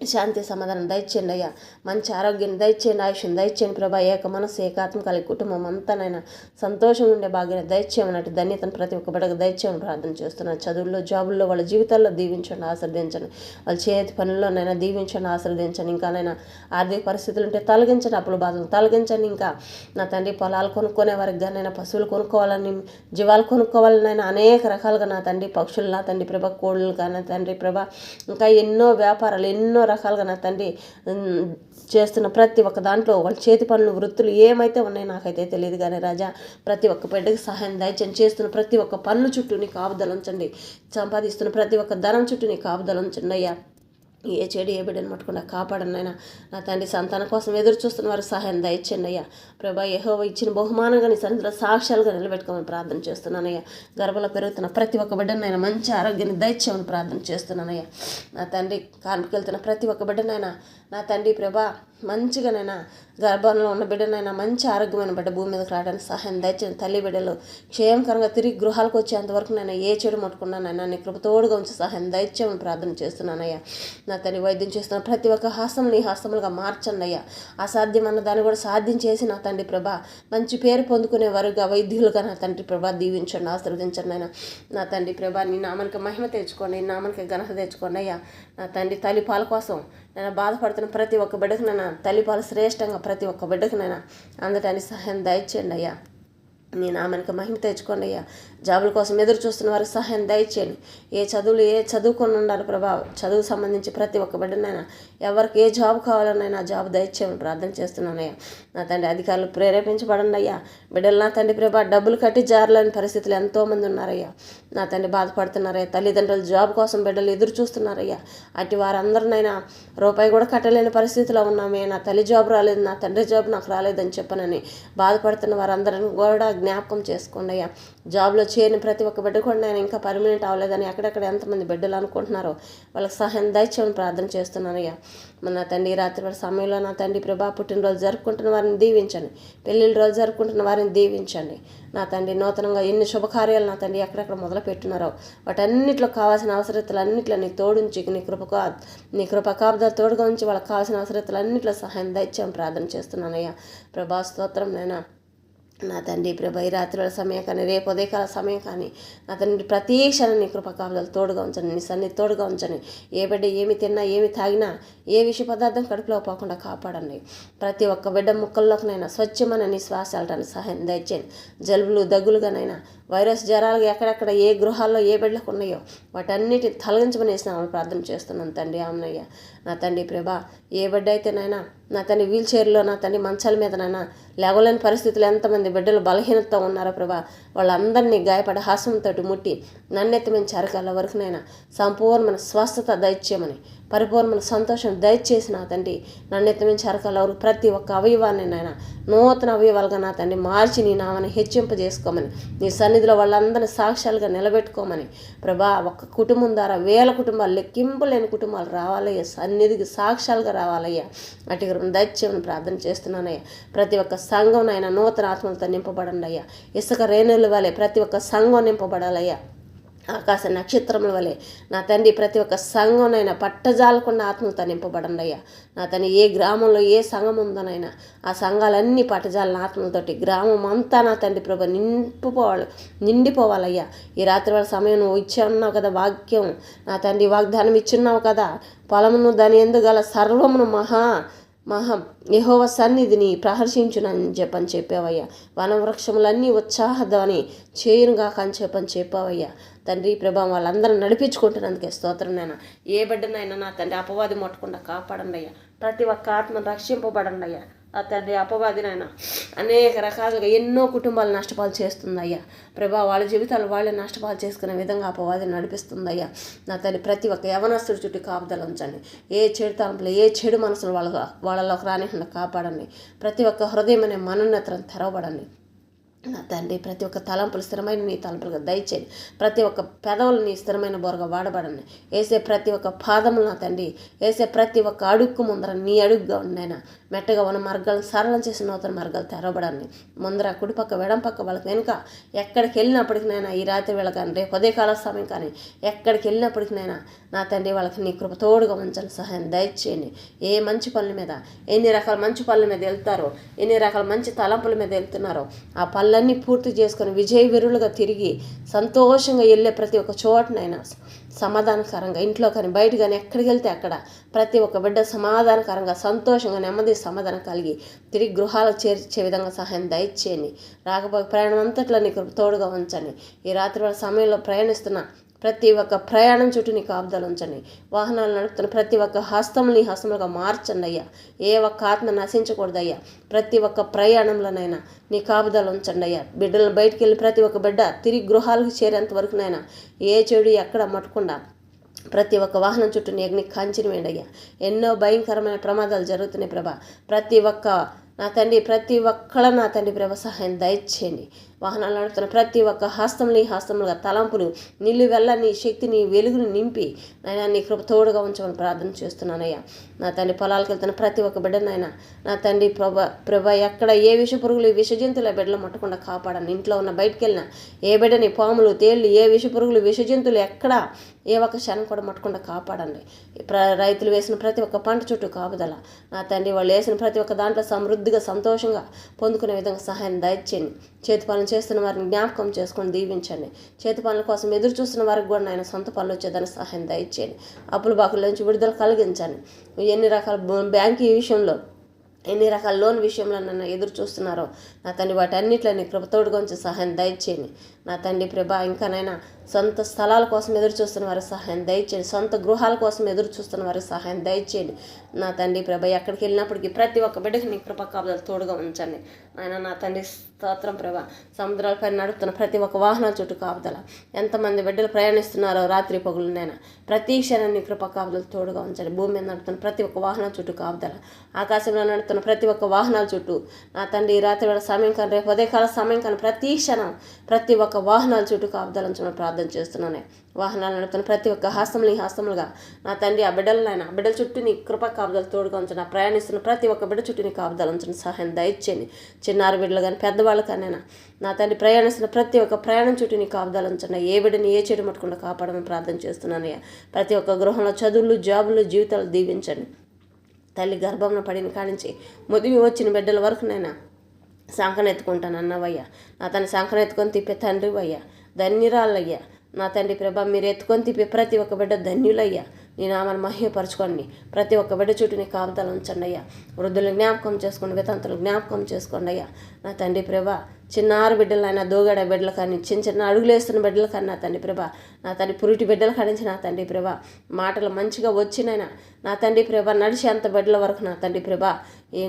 శాంతి సమాధానం దయచేయండి అయ్యా. మంచి ఆరోగ్యం దయచేయండి, ఆయుష్యం దయచేయండి ప్రభా. ఏక మనసు ఏకాత్మ కలిగి కుటుంబం అంతానైనా సంతోషం ఉండే భాగ్యాన్ని దయచేయమన్నట్టు ధన్యతను ప్రతి ఒక్క బిడ్డకు దయచేయమని ప్రార్థన చేస్తున్నాను. చదువుల్లో, జాబుల్లో, వాళ్ళ జీవితాల్లో దీవించండి, ఆశీర్వదించండి. వాళ్ళ చేతి పనుల్లోనైనా దీవించండి, ఆశీర్వదించండి. ఇంకానైనా ఆర్థిక పరిస్థితులు ఉంటే తొలగించండి, అప్పుల బాధలు తొలగించండి. ఇంకా నా తండ్రి పొలాలు కొనుక్కునే వారికి కానీ, పశువులు కొనుక్కోవాలని, జీవాలు కొనుక్కోవాలనైనా అనేక రకాలుగా నా తండ్రి పక్షులు, నా తండ్రి ప్రభా కోళ్ళు కానీ తండ్రి ప్రభా ఇంకా ఎన్నో వ్యాపారాలు, ఎన్నో రకాలుగా నా తండ్రి చేస్తున్న ప్రతి ఒక్క దాంట్లో వాళ్ళ చేతి పనులు, వృత్తులు ఏమైతే ఉన్నాయో నాకైతే తెలియదు కానీ రాజా, ప్రతి ఒక్క బిడ్డకి సహాయం దయచేయండి. చేస్తున్న ప్రతి ఒక్క పనుల చుట్టూ నీ కాపుదల ఉంచండి. సంపాదిస్తున్న ప్రతి ఒక్క ధనం చుట్టూ నీ కాపుదల ఉంచండి అయ్యా. ఏ చెడు ఏ బిడ్డను మట్టుకుండా కాపాడండి అయినా. నా తండ్రి సంతానం కోసం ఎదురు చూస్తున్న వారు సహాయం దయచేయండి అయ్యా. ప్రభా యెహోవా ఇచ్చిన బహుమానంగా నీ సన్నిధిలో సాక్ష్యాలుగా నిలబెట్టుకోమని ప్రార్థన చేస్తున్నానయ్యా. గర్భంలో పెరుగుతున్న ప్రతి ఒక్క బిడ్డనైనా మంచి ఆరోగ్యాన్ని దయచేయమని ప్రార్థన చేస్తున్నానయ్యా. నా తండ్రి కార్మికి వెళ్తున్న ప్రతి ఒక్క బిడ్డనైనా నా తండ్రి ప్రభా మంచిగానైనా గర్భంలో ఉన్న బిడ్డనైనా మంచి ఆరోగ్యమైన బిడ్డ భూమి మీదకి రావడానికి సహాయం దయచేయండి. తల్లి బిడ్డలు క్షేమకరంగా తిరిగి గృహాలకు వచ్చేంతవరకు నేను ఏ చెడు ముట్టుకున్నానైనా నీ కృపతోడుగా ఉంచి సహాయం దయచేయమని ప్రార్థన చేస్తున్నానయ్యా. నా తండ్రి వైద్యం చేస్తున్న ప్రతి ఒక్క హాస్తం నీ హాస్తములుగా మార్చండి అయ్యా. అసాధ్యమన్న దాన్ని కూడా సాధ్యం చేసి నా తండ్రి ప్రభా మంచి పేరు పొందుకునే వారుగా వైద్యులుగా నా తండ్రి ప్రభా దీవించండి, ఆశీర్వదించండి అయినా. నా తండ్రి ప్రభా నీ నామానికి మహిమ తెచ్చుకోండి, నీ నామానికి ఘనత తెచ్చుకోండి అయ్యా. నా తండ్రి తల్లి పాల కోసం నేను బాధపడుతున్న ప్రతి ఒక్క బిడ్డకు నైనా తల్లిపాలు శ్రేష్టంగా ప్రతి ఒక్క బిడ్డకు నైనా అందటానికి సహాయం దయచేయండి అయ్యా. నీ నామానికి మహిమ తెచ్చుకోండి అయ్యా. జాబుల కోసం ఎదురు చూస్తున్న వారికి సహాయం దయచేయండి. ఏ చదువుకొని ఉండాలి ప్రభా, చదువు సంబంధించి ప్రతి ఒక్క బిడ్డనైనా ఎవరికి ఏ జాబ్ కావాలనైనా జాబ్ దయచేయమని ప్రార్థన చేస్తున్నానయ్యా. నా తండ్రి అధికారులు ప్రేరేపించబడండి అయ్యా. బిడ్డలు నా తండ్రి ప్రభా డబ్బులు కట్టి జారలేని పరిస్థితులు ఎంతోమంది ఉన్నారయ్యా. నా తండ్రి బాధపడుతున్నారయ్యా. తల్లిదండ్రులు జాబ్ కోసం బిడ్డలు ఎదురు చూస్తున్నారయ్యా. అటు వారందరినైనా రూపాయి కూడా కట్టలేని పరిస్థితిలో ఉన్నామే. నా తల్లి జాబ్ రాలేదు, నా తండ్రి జాబ్ నాకు రాలేదని చెప్పనని బాధపడుతున్న వారందరిని కూడా జ్ఞాపకం చేసుకోండి అయ్యా. జాబ్లో చేరిన ప్రతి ఒక్క బిడ్డ కూడా నేను ఇంకా పర్మనెంట్ అవ్వలేదని ఎక్కడెక్కడ ఎంతమంది బిడ్డలు అనుకుంటున్నారో వాళ్ళకి సహాయం దయచేయమని ప్రార్థన చేస్తున్నాను అయ్యా. నా తండ్రి రాత్రి సమయంలో నా తండ్రి ప్రభా పుట్టినరోజు జరుపుకుంటున్న వారిని దీవించండి, పెళ్ళిళ్ళ రోజు జరుపుకుంటున్న వారిని దీవించండి. నా తండ్రి నూతనంగా ఎన్ని శుభకార్యాలు నా తండ్రి ఎక్కడెక్కడ మొదలు పెట్టున్నారో వాటన్నిటిలో కావాల్సిన అవసరతలు అన్నింటిలో నీ తోడుంచి నీ కృపకాబ్దాలు తోడుగా ఉంచి వాళ్ళకి కావాల్సిన అవసరతలు అన్నింటిలో సహాయం దయచేయమని ప్రార్థన చేస్తున్నానయ్యా. ప్రభా స్తోత్రం నైనా. నా తండ్రి ప్రభా ఈ రాత్రుల సమయం కానీ రేపు ఉదయకాల సమయం కానీ నా తండ్రి ప్రతి క్షణం నీ కృపకాబుదలు తోడుగా ఉంచండి, నీ సన్నిధి తోడుగా ఉంచండి. ఏ బిడ్డ ఏమి తిన్నా ఏమి తాగినా ఏ విష పదార్థం కడుపులో పోకుండా కాపాడండి. ప్రతి ఒక్క బిడ్డ ముక్కల్లోకినైనా స్వచ్ఛమైన నీ శ్వాస వెళ్ళడానికి సహాయం దయచేయండి. జలుబులు దగ్గులుగానైనా వైరస్ జ్వరాలు ఎక్కడెక్కడ ఏ గృహాల్లో ఏ బిడ్డలకు ఉన్నాయో వాటన్నిటిని తొలగించమని వేసినామని ప్రార్థన చేస్తున్నాను తండ్రి. ఆమెనయ్యా. నా తండ్రి ప్రభా ఏ బిడ్డ అయితేనైనా నా తండ్రి వీల్ చైర్లో నా తండ్రి మంచాల మీదనైనా లేవలేని పరిస్థితులు ఎంతమంది బిడ్డలు బలహీనతతో ఉన్నారో ప్రభా వాళ్ళందరినీ గాయపడి హాస్యంతో ముట్టి నన్నెత్తమైన చరకాల వరకునైనా సంపూర్ణమైన స్వస్థత దయచేయమని పరిపూర్ణమైన సంతోషం దయచేసి నా తండ్రి నన్నెత్తమైన చరకాల వరకు ప్రతి ఒక్క అవయవాన్ని నాయన నూతన అవయవాలుగా నా తండ్రి మార్చి నీ నామని హెచ్చింపజేసుకోమని నీ సన్నిధిలో వాళ్ళందరినీ సాక్ష్యాలుగా నిలబెట్టుకోమని ప్రభా ఒక్క కుటుంబం ద్వారా 1000 కుటుంబాలు లెక్కింపలేని కుటుంబాలు రావాలయ్యా, సన్నిధికి సాక్ష్యాలుగా రావాలయ్యా. అటు దయచేయమని ప్రార్థన చేస్తున్నానయ్యా. ప్రతి ఒక్క సంఘం నాయన నూతన ఆత్మలతో నింపబడండి అయ్యా. ఇసుక రేణుల వలె ప్రతి ఒక్క సంఘం నింపబడాలయ్యా. ఆకాశ నక్షత్రముల వలె నా తండ్రి ప్రతి ఒక్క సంఘంనైనా పట్టజాలకుండా ఆత్మలతో నింపబడండి అయ్యా. నా తండ్రి ఏ గ్రామంలో ఏ సంఘం ఉందోనైనా ఆ సంఘాలన్నీ పట్టజాలని ఆత్మలతోటి గ్రామం అంతా నా తండ్రి ప్రభు నిండిపోవాలయ్యా. ఈ రాత్రి వాళ్ళ సమయం నువ్వు ఇచ్చాన్నావు కదా, వాక్యం నా తండ్రి వాగ్దానం ఇచ్చున్నావు కదా, పొలమును దాని ఎందు గల సర్వమును మహా యెహోవా సన్నిధిని ప్రహర్షించునని చెప్పావయ్యా. వనవృక్షములన్నీ ఉత్సాహధ్వని చేయునుగాక అని చెప్పావయ్యా. తండ్రి ప్రభావం వాళ్ళందరూ నడిపించుకుంటున్నందుకే స్తోత్రం నాయన. ఏ బిడ్డనైనా నా తండ్రి అపవాది ముట్టకుండా కాపాడండి అయ్యా. ప్రతి ఒక్క ఆత్మను రక్షింపబడండి అయ్యా. ఆ తండ్రి అపవాదినైనా అనేక రకాలుగా ఎన్నో కుటుంబాలు నష్టపాలు చేస్తుందయ్యా ప్రభా. వాళ్ళ జీవితాలు వాళ్ళే నష్టపాలు చేసుకునే విధంగా అపవాదిని నడిపిస్తుందయ్యా నా తండ్రి. ప్రతి ఒక్క యవనస్తుడి చుట్టూ కాపుదల ఉంచండి. ఏ చెడు తలంపులు ఏ చెడు మనసులు వాళ్ళలోకి రానికుండా కాపాడండి. ప్రతి ఒక్క హృదయం అనే మనోన్నతను తెరవబడండి నా తండ్రి. ప్రతి ఒక్క తలంపులు స్థిరమైన నీ తలంపులుగా దయచేయండి. ప్రతి ఒక్క పెదవులు నీ స్థిరమైన బోరగా వాడబడండి. వేసే ప్రతి ఒక్క పాదములు నా తండ్రి, వేసే ప్రతి ఒక్క అడుక్కు ముందర నీ అడుగుగా ఉన్నాయినా మెట్టగా ఉన్న మార్గాలను సరళం చేసిన నూతన మార్గాలు తెరవబడండి. ముందర కుడిపక్క వెడంపక్క వాళ్ళకి వెనుక ఎక్కడికి వెళ్ళినప్పటికినైనా ఈ రాత్రి వేళ కానీ రేపు ఉదయకాల సమయం కానీ ఎక్కడికి వెళ్ళినప్పటికినైనా నా తండ్రి వాళ్ళకి నీ కృప తోడుగా ఉంచాలి. సహాయం దయచేయండి. ఏ మంచి పనుల మీద ఎన్ని రకాల మంచి పనుల మీద వెళ్తారో, ఎన్ని రకాల మంచి తలంపుల మీద వెళ్తున్నారో ఆ పనులన్నీ పూర్తి చేసుకొని విజయవీరులుగా తిరిగి సంతోషంగా వెళ్ళే ప్రతి ఒక్క చోటనైనా సమాధానకరంగా ఇంట్లో కానీ బయట కానీ ఎక్కడికి వెళ్తే అక్కడ ప్రతి ఒక్క బిడ్డ సమాధానకరంగా సంతోషంగా నెమ్మది సమాధానం కలిగి తిరిగి గృహాలకు చేర్చే విధంగా సహాయం దయచేయండి. రాకపోయే ప్రయాణం అంతట్లో నీకు తోడుగా ఉంచండి. ఈ రాత్రి వాళ్ళ సమయంలో ప్రయాణిస్తున్న ప్రతి ఒక్క ప్రయాణం చుట్టూ నీ కాపుదలు ఉంచండి. వాహనాలు నడుపుతున్న ప్రతి ఒక్క హస్తములు నీ హస్తములుగా మార్చండి అయ్యా. ఏ ఒక్క ఆత్మ నశించకూడదయ్యా. ప్రతి ఒక్క ప్రయాణంలోనైనా నీ కాపుదలు ఉంచండి అయ్యా. బిడ్డలను బయటికి వెళ్ళి ప్రతి ఒక్క బిడ్డ తిరిగి గృహాలకు చేరేంత వరకునైనా ఏ చెడు ఎక్కడ మట్టకుండా ప్రతి ఒక్క వాహనం చుట్టూ నీ అగ్ని కాంచిన వేయండి. ఎన్నో భయంకరమైన ప్రమాదాలు జరుగుతున్నాయి ప్రభా. ప్రతి ఒక్క నా తండ్రి ప్రతి ఒక్కళ్ళ నా తండ్రి ప్రభ సహాయం దయచేయండి. వాహనాలు నడుపుతున్న ప్రతి ఒక్క హస్తములుగా తలంపులు నీళ్ళు వెళ్ళ నీ శక్తిని వెలుగుని నింపి నాయన నీ కృప తోడుగా ఉంచమని ప్రార్థన చేస్తున్నానయ్యా. నా తండ్రి పొలాలకు వెళ్తున్న ప్రతి ఒక్క బిడ్డనైనా నా తండ్రి ప్రభ ఎక్కడ ఏ విష పురుగులు విష జంతువుల బిడ్డలు ముట్టకుండా కాపాడండి. ఇంట్లో ఉన్న బయటికి వెళ్ళిన ఏ బిడ్డని పాములు తేళ్ళు ఏ విష పురుగులు విష జంతువులు ఎక్కడ ఏ ఒక్క క్షణం కూడా ముట్టకుండా కాపాడండి. రైతులు వేసిన ప్రతి ఒక్క పంట చుట్టూ కాపుదల నా తండ్రి వాళ్ళు వేసిన ప్రతి ఒక్క దాంట్లో సమృద్ధిగా సంతోషంగా పొందుకునే విధంగా సహాయం దయచేయండి. చేతి పనులు చేస్తున్న వారిని జ్ఞాపకం చేసుకొని దీవించండి. చేతి పనుల కోసం ఎదురు చూస్తున్న వారికి కూడా ఆయన సొంత పనులు వచ్చేదానికి సహాయం దయచేయండి. అప్పుల బాకుల నుంచి విడుదల కలిగించండి. ఎన్ని రకాల బ్యాంకు విషయంలో ఎన్ని రకాల లోన్ విషయంలో నన్ను ఎదురు చూస్తున్నారో నా తండ్రి వాటి అన్నింటిలో నీ కృపతోడుగా ఉంచి సహాయం దయచేయండి. నా తండ్రి ప్రభా ఇంకానైనా సొంత స్థలాల కోసం ఎదురు చూస్తున్న వారికి సహాయం దయచేయండి. సొంత గృహాల కోసం ఎదురు చూస్తున్న వారికి సహాయం దయచేయండి. నా తండ్రి ప్రభా ఎక్కడికి వెళ్ళినప్పటికీ ప్రతి ఒక్క బిడ్డకి నీ కృప కాపుదలు తోడుగా ఉంచండి. ఆయన నా తండ్రి స్తోత్రం ప్రభా. సముద్రాలపై నడుపుతున్న ప్రతి ఒక్క వాహనాల చుట్టూ కాపుదల ఎంతమంది బిడ్డలు ప్రయాణిస్తున్నారో రాత్రి పగులు నైనా ప్రతి క్షణాన్ని కృప కాపుదలు తోడుగా ఉంచండి. భూమి మీద నడుపుతున్న ప్రతి ఒక్క వాహనాల చుట్టూ కాపుదల ఆకాశంలో నడుపుతున్న ప్రతి ఒక్క వాహనాల చుట్టూ నా తండ్రి రాత్రి వేళ సమయం కానీ రేపు ఉదయకాల సమయం కానీ ప్రతి క్షణం ప్రతి ఒక్క వాహనాల చుట్టూ కాపుదలంచమని ప్రార్థన చేస్తున్నాను. వాహనాలు నడుపుతున్న ప్రతి ఒక్క హస్తములుగా నా తండ్రి ఆ బిడ్డల చుట్టూ నీ కృప కాపుదలు తోడుగా ఉంచండి. ప్రయాణిస్తున్న ప్రతి ఒక్క బిడ్డ చుట్టూ నీ కాపుదలు ఉంచండి. సహాయం దయచేయండి. చిన్నారు బిడ్డలు కానీ పెద్దవాళ్ళు కానీ నా తండ్రి ప్రయాణిస్తున్న ప్రతి ఒక్క ప్రయాణం చుట్టూ నీ కాపుదలు ఉంచండి. ఏ బిడ్డని ఏ చెడు ముట్టకుండా కాపాడమని ప్రార్థన చేస్తున్నానయ్యా. ప్రతి ఒక్క గృహంలో చదువులు జాబులు జీవితాలు దీవించండి. తల్లి గర్భంలో పడిన కానించి ముదిమి వచ్చిన బిడ్డల వరకునైనా సంకనెత్తుకుంటాను అన్నవయ్యా. నా తన సంకనెత్తుకొని తిప్పే తండ్రి అయ్యా. ధన్యురాలయ్యా. నా తండ్రి ప్రభా మీరు ఎత్తుకొని తిప్పే ప్రతి ఒక్క బిడ్డ ధన్యులయ్యా. నీ నామాన్ని మహిమపరచుకోండి. ప్రతి ఒక్క బిడ్డ చుట్టూ నీ కాపుదలు ఉంచండి అయ్యా. వృద్ధులు జ్ఞాపకం చేసుకోండి. వితంతులు జ్ఞాపకం చేసుకోండి అయ్యా. నా తండ్రి ప్రభా చిన్నారు బిడ్డలైనా దోగడ బిడ్డలు కానీ చిన్న అడుగులు వేస్తున్న బిడ్డలు కానీ నా తండ్రి ప్రభా నా తండ్రి పురిటి బిడ్డలు కానించి నా తండ్రి ప్రభా మాటలు మంచిగా వచ్చినైనా నా తండ్రి ప్రభా నడిచేంత బిడ్డల వరకు నా తండ్రి ప్రభా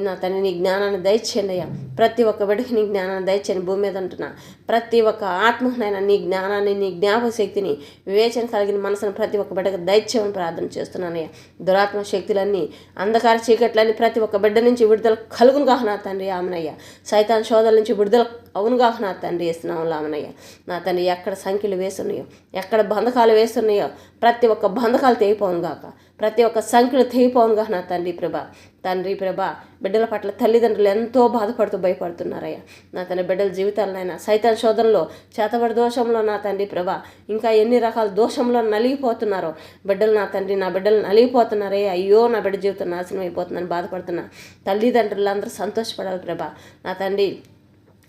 నా తండ్రి నీ జ్ఞానాన్ని దయచేయండి అయ్యా. ప్రతి ఒక్క బిడ్డకి నీ జ్ఞానాన్ని దయచేయండి. భూమి మీద ఉంటున్నా ప్రతి ఒక్క ఆత్మనైనా నీ జ్ఞానాన్ని నీ జ్ఞాపక శక్తిని వివేచన కలిగిన మనసును ప్రతి ఒక్క బిడ్డకు దయచేయమని ప్రార్థన చేస్తున్నానయ్యా. దురాత్మ శక్తులన్నీ అంధకార చీకట్లన్నీ ప్రతి ఒక్క బిడ్డ నుంచి విడుదల కలుగునుగా నా తండ్రి ఆమెనయ్యా. సైతాన్ శోధల నుంచి విడుదల అవునుగా నా తండ్రి వేస్తున్నాం ఆమెనయ్యా. నా తండ్రి ఎక్కడ సంఖ్యలు వేస్తున్నాయో ఎక్కడ బంధకాలు వేస్తున్నాయో ప్రతి ఒక్క బంధకాలు తెగిపోనుగాక. ప్రతి ఒక్క సంఖ్యలు తెగిపోనుగా నా తండ్రి ప్రభా బిడ్డల పట్ల తల్లిదండ్రులు ఎంతో బాధపడుతూ భయపడుతున్నారయ్యా. నా తండ్రి బిడ్డల జీవితాలనైనా సైతాన్ శోధనలో చేతబడి దోషంలో నా తండ్రి ప్రభా ఇంకా ఎన్ని రకాల దోషంలో నలిగిపోతున్నారో బిడ్డలు నా తండ్రి నా బిడ్డలు నలిగిపోతున్నారే. అయ్యో నా బిడ్డ జీవితం నాశనం అయిపోతుందని బాధపడుతున్నా తల్లిదండ్రులు అందరూ సంతోషపడాలి ప్రభా. నా తండ్రి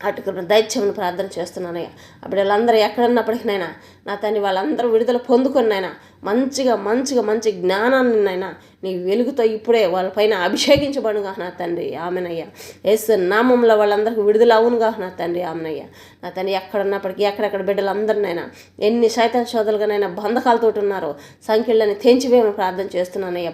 అటుకు దైత్యమును ప్రార్థన చేస్తున్నానయ్యా. ఆ బిడ్డలందరూ ఎక్కడున్నప్పటికీనైనా నా తండ్రి వాళ్ళందరూ విడుదల పొందుకొని నాయన మంచి జ్ఞానాన్ని నాయన నీ వెలుగుతో ఇప్పుడే వాళ్ళపైన అభిషేకించబడుగా నా తండ్రి ఆమెనయ్య. యేసు నామంలో వాళ్ళందరికీ విడుదల అవునుగా నా తండ్రి ఆమెనయ్య. నా తండ్రి ఎక్కడున్నప్పటికీ ఎక్కడెక్కడ బిడ్డలందరినైనా ఎన్ని సైతాన్ శోధలుగానైనా బంధకాలతో ఉన్నారో సంఖ్యలని తెంచివేయమని ప్రార్థన చేస్తున్నానయ్యా.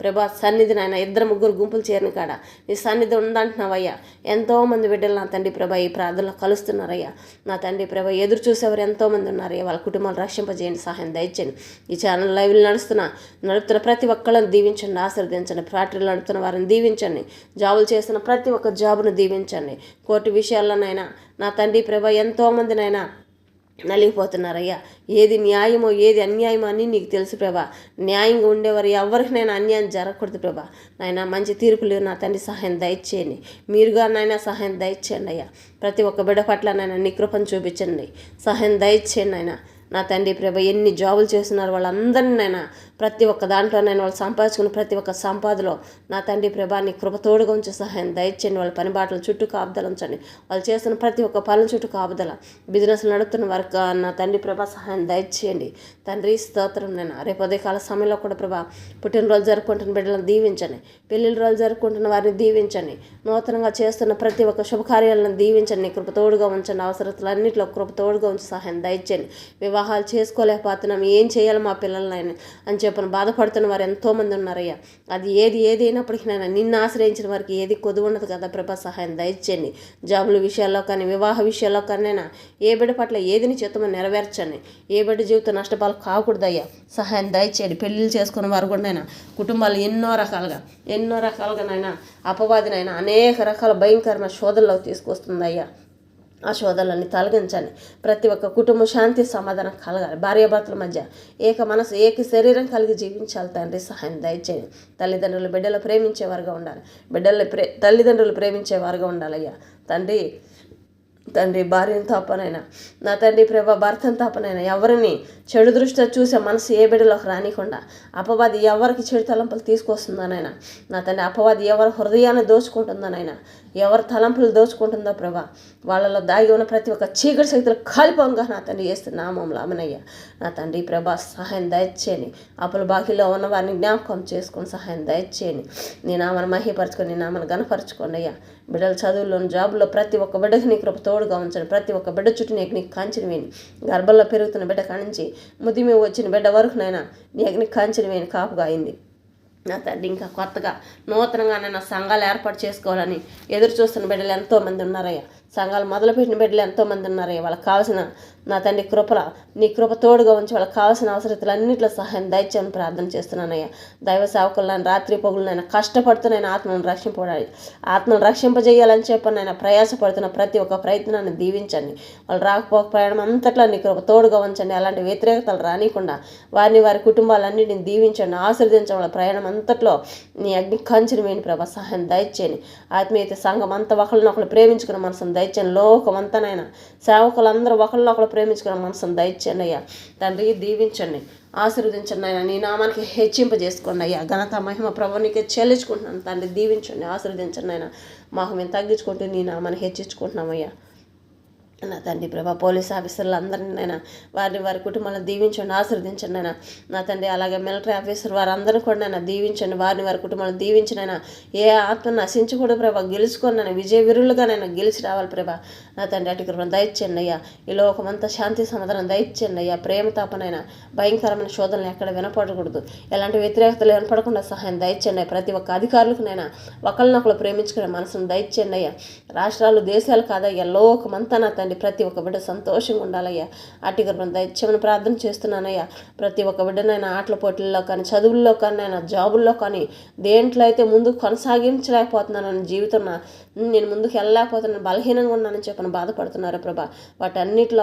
ప్రభా సన్నిధి నాయన 2-3 గుంపులు చేరిన కాడ నీ సన్నిధి ఉందంటున్నావయ్యా. ఎంతోమంది బిడ్డలు నా తండ్రి ప్రభా ఈ ప్రార్థనలో కలుస్తున్నారయ్యా. నా తండ్రి ప్రభా ఎదురు చూసేవారు ఎంతోమంది ఉన్నారయ్యా. వాళ్ళ కుటుంబాలు రక్షింపజేయండి, సహాయం దయచేయండి. ఈ ఛానల్ లైవ్లు నడుపుతున్న ప్రతి ఒక్కళ్ళని దీవించండి, ఆశీర్వదించండి. ఫ్యాక్టరీలు నడుపుతున్న వారిని దీవించండి, జాబులు చేస్తున్న ప్రతి ఒక్క జాబును దీవించండి. కోర్టు విషయాల్లోనైనా నా తండ్రి ప్రభా ఎంతోమందినైనా నలిగిపోతున్నారయ్యా. ఏది న్యాయమో ఏది అన్యాయమో అని నీకు తెలుసు ప్రభా. న్యాయంగా ఉండేవారు ఎవరికైనా అన్యాయం జరగకూడదు ప్రభా. నాయన మంచి తీర్పులు నా తండ్రి సహాయం దయచేయండి. మీరుగా నాయన సహాయం దయచేయండి అయ్యా. ప్రతి ఒక్క బిడ్డ పట్ల నాయన నీ కృపను చూపించండి, సహాయం దయచేయండి నాయన. నా తండ్రి ప్రభ ఎన్ని జాబులు చేస్తున్నారు వాళ్ళందరినీ నైనా ప్రతి ఒక్క దాంట్లో నేను వాళ్ళు సంపాదించుకున్న ప్రతి ఒక్క సంపాదలో నా తండ్రి ప్రభా నీ కృప తోడుగా ఉంచే సహాయం దయచేయండి. వాళ్ళ పని బాటల చుట్టూ కాపుదల ఉంచండి. వాళ్ళు చేస్తున్న ప్రతి ఒక్క పనుల చుట్టూ కాపుదల, బిజినెస్లు నడుపుతున్న వారికి నా తండ్రి ప్రభా సహాయం దయచేయండి. తండ్రి స్తోత్రం. నేను రేపు ఉదయకాల సమయంలో కూడా ప్రభా పుట్టినరోజు జరుపుకుంటున్న బిడ్డలను దీవించండి, పెళ్లిళ్ళ రోజు జరుపుకుంటున్న వారిని దీవించండి, నూతనంగా చేస్తున్న ప్రతి ఒక్క శుభకార్యాలను దీవించండి. నీ కృప తోడుగా ఉంచండి. అవసరతలన్నింటిలో కృప తోడుగా ఉంచి సహాయం దయచేయండి. వివాహాలు చేసుకోలేకపోతున్నాం, ఏం చేయాలి మా పిల్లలనైనా అని చెప్పిన బాధపడుతున్న వారు ఎంతోమంది ఉన్నారయ్యా. అది ఏదైనప్పటికీ నైనా నిన్ను ఆశ్రయించిన వారికి ఏది కొద్దు ఉండదు కదా ప్రభా. సహాయం దయచేయండి. జాబుల విషయాల్లో కానీ వివాహ విషయాల్లో కానైనా ఏ బిడ్డ పట్ల ఏదిని చేతమని నెరవేర్చండి. ఏ బిడ్డ జీవితం నష్టపాలు కాకూడదయ్యా. సహాయం దయచేయండి. పెళ్ళిళ్ళు చేసుకున్న వారు కూడా నైనా కుటుంబాలు ఎన్నో రకాలుగానైనా అపవాదినైనా అనేక రకాల భయంకరమైన శోధనలోకి తీసుకొస్తుందయ్యా. ఆ శోధనలన్నీ తొలగించండి. ప్రతి ఒక్క కుటుంబం శాంతి సమాధానం కలగాలి. భార్యాభర్తల మధ్య ఏక మనసు ఏక శరీరం కలిగి జీవించాలి. తండ్రి సహాయం దయచేయండి. తల్లిదండ్రులు బిడ్డలు ప్రేమించేవారుగా ఉండాలి. తల్లిదండ్రులు ప్రేమించేవారుగా ఉండాలయ్యా. తండ్రి భార్యను తప్పనైనా నా తండ్రి ప్రభా భర్తను తప్పనైనా ఎవరిని చెడు దృష్టితో చూసే మనసు ఏ బిడ్డలోకి రానికుండా అపవాది ఎవరికి చెడు తలంపులు తీసుకొస్తుందనైనా నా తండ్రి అపవాది ఎవరి హృదయాన్ని దోచుకుంటుందనైనా ఎవరి తలంపులు దోచుకుంటుందో ప్రభా వాళ్ళలో దాగి ఉన్న ప్రతి ఒక్క చీకటి శక్తులు కాలిపోంగా నా తండ్రి చేస్తున్న నామంలో అమనయ్యా. నా తండ్రి ప్రభా సహాయం దయచేయండి. అప్పుల బాకీలో ఉన్న వారిని జ్ఞాపకం చేసుకొని సహాయం దయచేయండి. నీ నామను మహిపరచుకొని నీ నామను గణపరచుకోండి అయ్యా. బిడ్డల చదువుల్లోని జాబుల్లో ప్రతి ఒక్క బిడ్డకి నీ కృప తోడుగా ఉంచండి. ప్రతి ఒక్క బిడ్డ చుట్టూ నీకు కంచెని వేయండి. గర్భంలో పెరుగుతున్న బిడ్డ కానించి ముదిమి వచ్చిన బిడ్డ వరకు నైనా నీ అగ్ని కంచెని వేయని కాపుగా అయింది. నా తండ్రి ఇంకా కొత్తగా నూతనంగా నేను సంఘాలు ఏర్పాటు చేసుకోవాలని ఎదురు చూస్తున్న బిడ్డలు ఎంతోమంది ఉన్నారయ్యా. సంఘాలు మొదలుపెట్టిన బిడ్డలు ఎంతోమంది ఉన్నారయ్యా. వాళ్ళకి కావాల్సిన నా తండ్రి నీ కృప తోడుగా ఉంచి వాళ్ళకి కావాల్సిన అవసరతలన్నింటిలో సహాయం దయచేయని ప్రార్థన చేస్తున్నానయ్యా. దైవ సేవకులను రాత్రి పగులనైనా కష్టపడుతున్న ఆత్మను రక్షింపజేయాలని చెప్పనైనా ప్రయాసపడుతున్న ప్రతి ఒక్క ప్రయత్నాన్ని దీవించండి. వాళ్ళు రాకపోక ప్రయాణం అంతట్లో నీ కృప తోడుగా ఉంచండి. అలాంటి వ్యతిరేకతలు రానికుండా వారి కుటుంబాలన్నింటిని దీవించండి, ఆశీర్వదించండి. వాళ్ళ ప్రయాణం అంతట్లో నీ అగ్ని కంచెని వేయండి ప్రభా. సహాయం దయచేయండి. ఆత్మీయత సంఘం అంతా ఒకరినొకరు ప్రేమించుకున్న మనసును దయచేయండి. లోకమంతానైనా సేవకులందరూ ఒకరినొకరు ప్రేమించుకున్న మనసును దయచేయండి అయ్యా. తండ్రి దీవించండి, ఆశీర్వదించండి అయ్యా. నీ నామానికి హెచ్చింపజేసుకోండి అయ్యా. ఘనత మహిమ ప్రభునికి చెల్లించుకుంటున్నాను తండ్రి. దీవించండి, ఆశీర్వదించండి అయినా మాకు మేము తగ్గించుకుంటూ నీ నామాన్ని హెచ్చించుకుంటున్నామయ్యా. నా తండ్రి ప్రభా పోలీస్ ఆఫీసర్లు అందరినీ నైనా వారి కుటుంబాలను దీవించండి, ఆశీర్వదించండి అయినా. నా తండ్రి అలాగే మిలిటరీ ఆఫీసర్ వారందరూ కూడా నైనా దీవించండి. వారి కుటుంబాలను దీవించినైనా ఏ ఆత్మ నశించకూడదు ప్రభా. గెలుచుకొని నైనా విజయ వీరులుగా నైనా గెలిచి రావాలి ప్రభా. నా తండ్రి అటు కృపను దయచేయండి అయ్యా. ఈ లోకమంతా శాంతి సమాధానం దయచేయండి అయ్యా. ప్రేమ తాపనైనా భయంకరమైన శోధనలు ఎక్కడ వినపడకూడదు, ఎలాంటి వ్యతిరేకతలు వినపడకుండా సహాయం దయచేయండి. ప్రతి ఒక్క అధికారులకునైనా ఒకరినొకరు ప్రేమించుకునే మనసును దయచేయండి అయ్యా. రాష్ట్రాలు దేశాలు కాదయ్యా, లోకమంతా నా తండ్రి ప్రతి ఒక్క బిడ్డ సంతోషంగా ఉండాలయ్యా. అటు కృపను దయచేయమని ప్రార్థన చేస్తున్నానయ్యా. ప్రతి ఒక్క బిడ్డనైనా ఆటల పోటీల్లో కానీ చదువుల్లో కానీ అయినా జాబుల్లో కానీ దేంట్లో అయితే ముందుకు కొనసాగించలేకపోతున్నానని జీవితం నేను ముందుకు వెళ్ళలేకపోతున్నాను, బలహీనంగా ఉన్నానని చెప్పని బాధపడుతున్నారు ప్రభా. వాటన్నిటిలో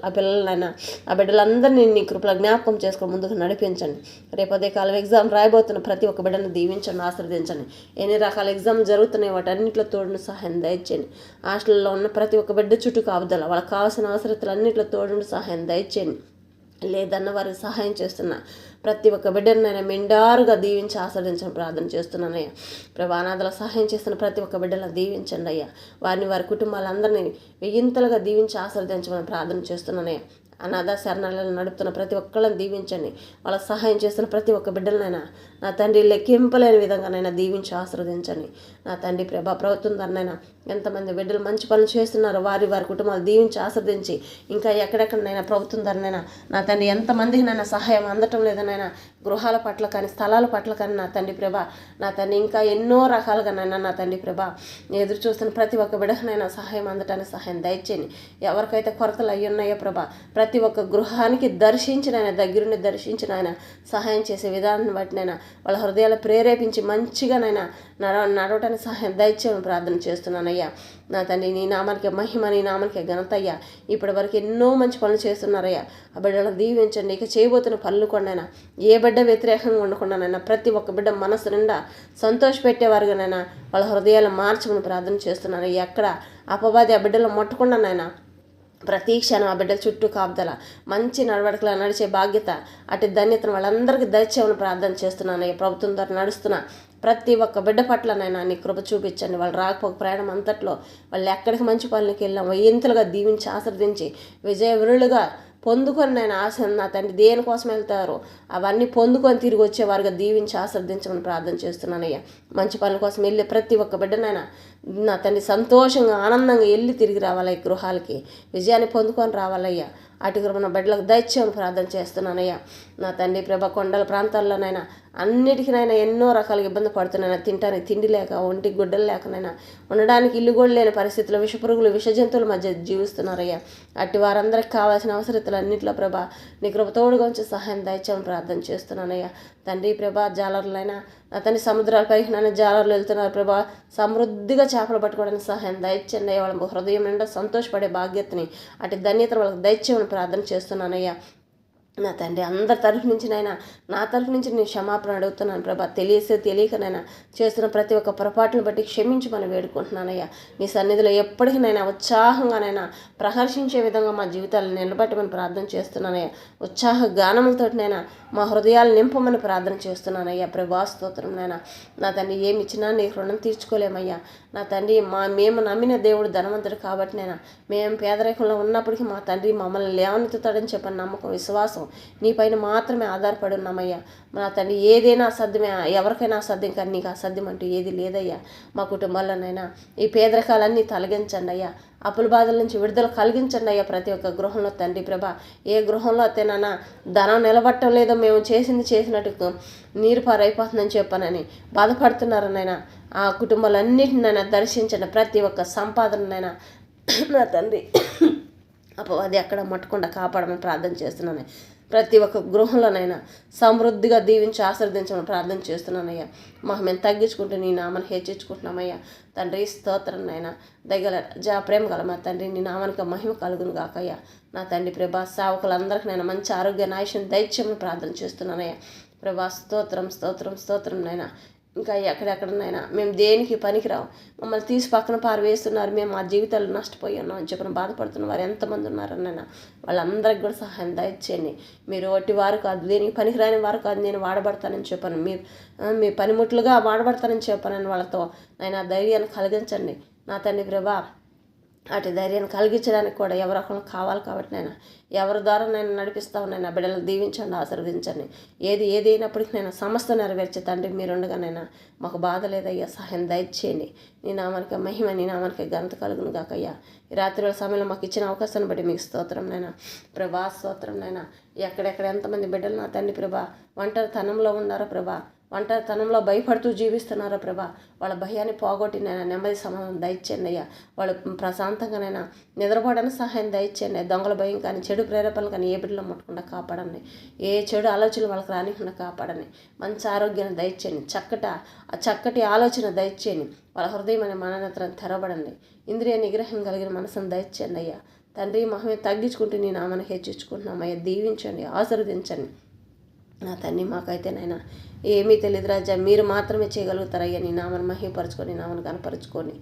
ఆ పిల్లలైనా ఆ బిడ్డలందరినీ నీ కృపలో జ్ఞాపకం చేసుకొని ముందుకు నడిపించండి. రేపు అదే కాలం ఎగ్జామ్ రాయబోతున్న ప్రతి ఒక్క బిడ్డను దీవించండి, ఆశీర్వదించండి. ఎన్ని రకాల ఎగ్జామ్ జరుగుతున్నాయి వాటన్నిటిలో తోడును సహాయం దయచేయండి. హాస్టల్లో ఉన్న ప్రతి ఒక్క బిడ్డ చుట్టూ కాపుదల, వాళ్ళకి కావాల్సిన అవసరతలన్నింటిలో తోడును సహాయం దయచేయండి. లేదన్న వారికి సహాయం చేస్తున్నా ప్రతి ఒక్క బిడ్డను నేను మెండారుగా దీవించి ఆస్వాదించని ప్రార్థన చేస్తున్నానయ్యా. ప్రభా అనాథలకు సహాయం చేస్తున్న ప్రతి ఒక్క బిడ్డలను దీవించండి అయ్యా. వారి కుటుంబాలందరినీ వెయ్యింతలుగా దీవించి ఆస్వాదించమని ప్రార్థన చేస్తున్నానయ్యా. అనాథ శరణాలయాలు నడుపుతున్న ప్రతి ఒక్కళ్ళని దీవించండి. వాళ్ళకి సహాయం చేస్తున్న ప్రతి ఒక్క బిడ్డలనైనా నా తండ్రి లెక్కింపలేని విధంగానైనా దీవించి ఆశీర్వదించండి. నా తండ్రి ప్రభా ప్రభుత్వం తనైనా ఎంతమంది బిడ్డలు మంచి పనులు చేస్తున్నారో వారి కుటుంబాలు దీవించి ఆశీర్వదించి ఇంకా ఎక్కడెక్కడనైనా ప్రభుత్వం ధరనైనా నా తండ్రి ఎంతమందికి నైనా సహాయం అందటం లేదనైనా గృహాల పట్ల కానీ స్థలాల పట్ల కానీ నా తండ్రి ప్రభా నా తండ్రి ఇంకా ఎన్నో రకాలుగానైనా నా తండ్రి ప్రభా ఎదురు చూస్తున్న ప్రతి ఒక్క బిడ్డనైనా సహాయం అందటానికి సహాయం దయచేయండి. ఎవరికైతే కొరతలు అయ్యి ఉన్నాయో ప్రభా ప్రతి ఒక్క గృహానికి దర్శించిన ఆయన దగ్గరుండి దర్శించిన ఆయన సహాయం చేసే విధానాన్ని బట్టినైనా వాళ్ళ హృదయాలు ప్రేరేపించి మంచిగానైనా నడవటానికి సహాయం దయచేయమని ప్రార్థన చేస్తున్నానయ్యా. నా తండ్రి నీ నామానికి మహిమ, నీ నామానికి ఘనత అయ్యా. ఇప్పటి వరకు ఎన్నో మంచి పనులు చేస్తున్నారయ్యా. ఆ బిడ్డలను దీవించండి. ఇక చేయబోతున్న పనులు కొండైనా ఏ బిడ్డ వ్యతిరేకంగా ఉండకుండానైనా ప్రతి ఒక్క బిడ్డ మనసు నిండా సంతోషపెట్టేవారుగానైనా వాళ్ళ హృదయాలు మార్చమని ప్రార్థన చేస్తున్నాను. ఎక్కడ అపవాది ఆ బిడ్డలు ముట్టకుండానైనా ప్రతి క్షణం ఆ బిడ్డల చుట్టూ కాపుదల మంచి నడవడికలా నడిచే బాధ్యత అటు ధన్యతను వాళ్ళందరికీ దయచేయమని ప్రార్థన చేస్తున్నాను. ఈ ప్రభుత్వం ద్వారా నడుస్తున్న ప్రతి ఒక్క బిడ్డ పట్లనైనా నీ కృప చూపించండి. వాళ్ళు రాకపోక ప్రయాణం అంతట్లో వాళ్ళు ఎక్కడికి మంచి పనులకి వెళ్ళాము ఇంతలుగా దీవించి ఆశీర్వదించి విజయవరులుగా పొందుకొని నేను నా తండ్రి దేనికోసం వెళ్తారో అవన్నీ పొందుకొని తిరిగి వచ్చేవారుగా దీవించి ఆశీర్వదించమని ప్రార్థన చేస్తున్నానయ్యా. మంచి పనుల కోసం వెళ్ళి ప్రతి ఒక్క బిడ్డనైనా నా తండ్రి సంతోషంగా ఆనందంగా వెళ్ళి తిరిగి రావాలి. ఈ గృహాలకి విజయాన్ని పొందుకొని రావాలయ్యా. అటు కృప నా బిడ్డలకు దయచేయమని ప్రార్థన చేస్తున్నానయ్యా. నా తండ్రి ప్రభ కొండల ప్రాంతాల్లోనైనా అన్నిటికీనైనా ఎన్నో రకాలుగా ఇబ్బంది పడుతున్నాయినా తినడానికి తిండి లేక ఒంటికి గుడ్డలు లేకనైనా ఉండడానికి ఇల్లు కూడా లేని పరిస్థితుల్లో విషపురుగులు విష జంతువుల మధ్య జీవిస్తున్నారయ్యా. అట్టి వారందరికి కావాల్సిన అవసరతలు అన్నింటిలో ప్రభా నీ కృప తోడుగా ఉంచి సహాయం దయచేయమని ప్రార్థన చేస్తున్నానయ్యా. తండ్రి ప్రభా జాలర్లైనా నా తండ్రి సముద్రాల పైకి నన్ను జాలర్లు వెళ్తున్నారు ప్రభా సమృద్ధిగా చేపలు పట్టుకోవడానికి సహాయం దయచేయండి. వాళ్ళ హృదయం నిండా సంతోషపడే బాధ్యతని అటు ధన్యత వాళ్ళకి దయచేయమని ప్రార్థన చేస్తున్నానయ్యా. నా తండ్రి అందరి తరఫు నుంచి నైనా నా తరఫు నుంచి నేను క్షమాపణ అడుగుతున్నాను ప్రభా. తెలియకనైనా చేస్తున్న ప్రతి ఒక్క పొరపాటును బట్టి క్షమించమని వేడుకుంటున్నానయ్యా. నీ సన్నిధిలో ఎప్పటికీనైనా ఉత్సాహంగానైనా ప్రహర్షించే విధంగా మా జీవితాలను నిలబెట్టమని ప్రార్థన చేస్తున్నానయ్యా. ఉత్సాహ గానములతోటినైనా మా హృదయాలు నింపమని ప్రార్థన చేస్తున్నానయ్యా. ప్రభా స్తోత్రం నైనా నా తండ్రి ఏమి ఇచ్చినా నీ రుణం తీర్చుకోలేమయ్యా. నా తండ్రి మేము నమ్మిన దేవుడు ధనవంతుడు కాబట్టి నైనా మేము పేదరికంలో ఉన్నప్పటికీ మా తండ్రి మమ్మల్ని లేవనెత్తుతాడని చెప్పని నమ్మకం విశ్వాసం నీ పైన మాత్రమే ఆధారపడి ఉన్నామయ్యా. నా తండ్రి ఏదైనా అసాధ్యమే, ఎవరికైనా అసాధ్యం కానీ నీకు అసాధ్యం అంటూ ఏది లేదయ్యా. మా కుటుంబాల్లోనైనా ఈ పేదరికాలన్నీ తొలగించండి అయ్యా. అప్పుల బాధల నుంచి విడుదల కలిగించండి అయ్యా. ప్రతి ఒక్క గృహంలో తండ్రి ప్రభా ఏ గృహంలో అయితేనన్నా ధనం నిలబట్టం లేదో మేము చేసినట్టు నీరు పారైపోతుందని చెప్పానని బాధపడుతున్నారనైనా ఆ కుటుంబాలన్నిటినైనా దర్శించండి. ప్రతి ఒక్క సంపాదనైనా నా తండ్రి అపవాది ఎక్కడ ముట్టకుండా కాపాడమని ప్రార్థన చేస్తున్నాను. ప్రతి ఒక్క గృహంలోనైనా సమృద్ధిగా దీవించి ఆశీర్వదించమని ప్రార్థన చేస్తున్నానయ్యా. మేము తగ్గించుకుంటూ నీ నామాన్ని హెచ్చించుకుంటున్నామయ్యా. తండ్రి స్తోత్రంనైనా ప్రేమ గల మా తండ్రి నీ నామానికి మహిమ కలుగును గాకయ్యా. నా తండ్రి ప్రభా సేవకులందరికీ నేను మంచి ఆరోగ్య నాయసం దయచేయమని ప్రార్థన చేస్తున్నానయ్యా. ప్రభా స్తోత్రం నైనా ఇంకా ఎక్కడెక్కడనైనా మేము దేనికి పనికిరావు, మమ్మల్ని తీసి పక్కన పారవేస్తున్నారు, మేము మా జీవితాలు నష్టపోయి ఉన్నాం అని చెప్పిన బాధపడుతున్న వారు ఎంతమంది ఉన్నారనైనా వాళ్ళందరికీ కూడా సహాయం దయచేయండి. మీరు ఒట్టి వారు కాదు, దేనికి పనికిరాని వారు కాదు, నేను వాడబడతానని చెప్పాను, మీ పనిముట్లుగా వాడబడతానని చెప్పానని వాళ్ళతో నైనా ధైర్యాన్ని కలిగించండి. నా తండ్రి ప్రభా అటు ధైర్యాన్ని కలిగించడానికి కూడా ఎవరొకరు కావాలి కాబట్టి నేను ఎవరి ద్వారా నేను నడిపిస్తాను. నేను బిడ్డలను దీవించండి, ఆశీర్వదించండి. ఏదైనప్పటికీ నేను సమస్త నెరవేర్చే తండ్రి మీరుండగానైనా మాకు బాధ లేదయ్యా. సహాయం దయచేయండి. నీ నామానికి మహిమ, నీ నామానికి ఘనత కలుగును గాకయ్యా. ఈ రాత్రి సమయంలో మాకు ఇచ్చిన అవకాశాన్ని బట్టి మీకు స్తోత్రం నైనా. ప్రభా స్తోత్రం నైనా. ఎక్కడెక్కడ ఎంతమంది బిడ్డలు నా తండ్రి ప్రభా ఒంటరితనంలో ఉన్నారో ప్రభా, ఒంటరితనంలో భయపడుతూ జీవిస్తున్నారో ప్రభా, వాళ్ళ భయాన్ని పోగొట్టి నేను నెమ్మది సమాధానం దయచేయండి అయ్యా. వాళ్ళు ప్రశాంతంగానైనా నిద్రపోవడానికి సహాయం దయచేయండి. దొంగల భయం కానీ చెడు ప్రేరేపణలు కానీ ఏ బిడ్డలో ముట్టకుండా కాపాడండి. ఏ చెడు ఆలోచనలు వాళ్ళకి రానికుండా కాపాడండి. మంచి ఆరోగ్యాన్ని దయచేయండి. చక్కటి ఆలోచన దయచేయండి. వాళ్ళ హృదయం అనే మననత్రం తెరవబడండి. ఇంద్రియ నిగ్రహం కలిగిన మనసును దయచేయండి అయ్యా. తండ్రి మహిమ తగ్గించుకుంటూ నీ నామాన్ని హెచ్చించుకుంటున్నామయ్యా. దీవించండి, ఆశీర్వదించండి. నా తండ్రి మాకైతేనైనా ఏమీ తెలియదు రాజా, మీరు మాత్రమే చేయగలుగుతారయ్యా. నీ నామను మహిమపరచుకొని, నామను కనపరుచుకొని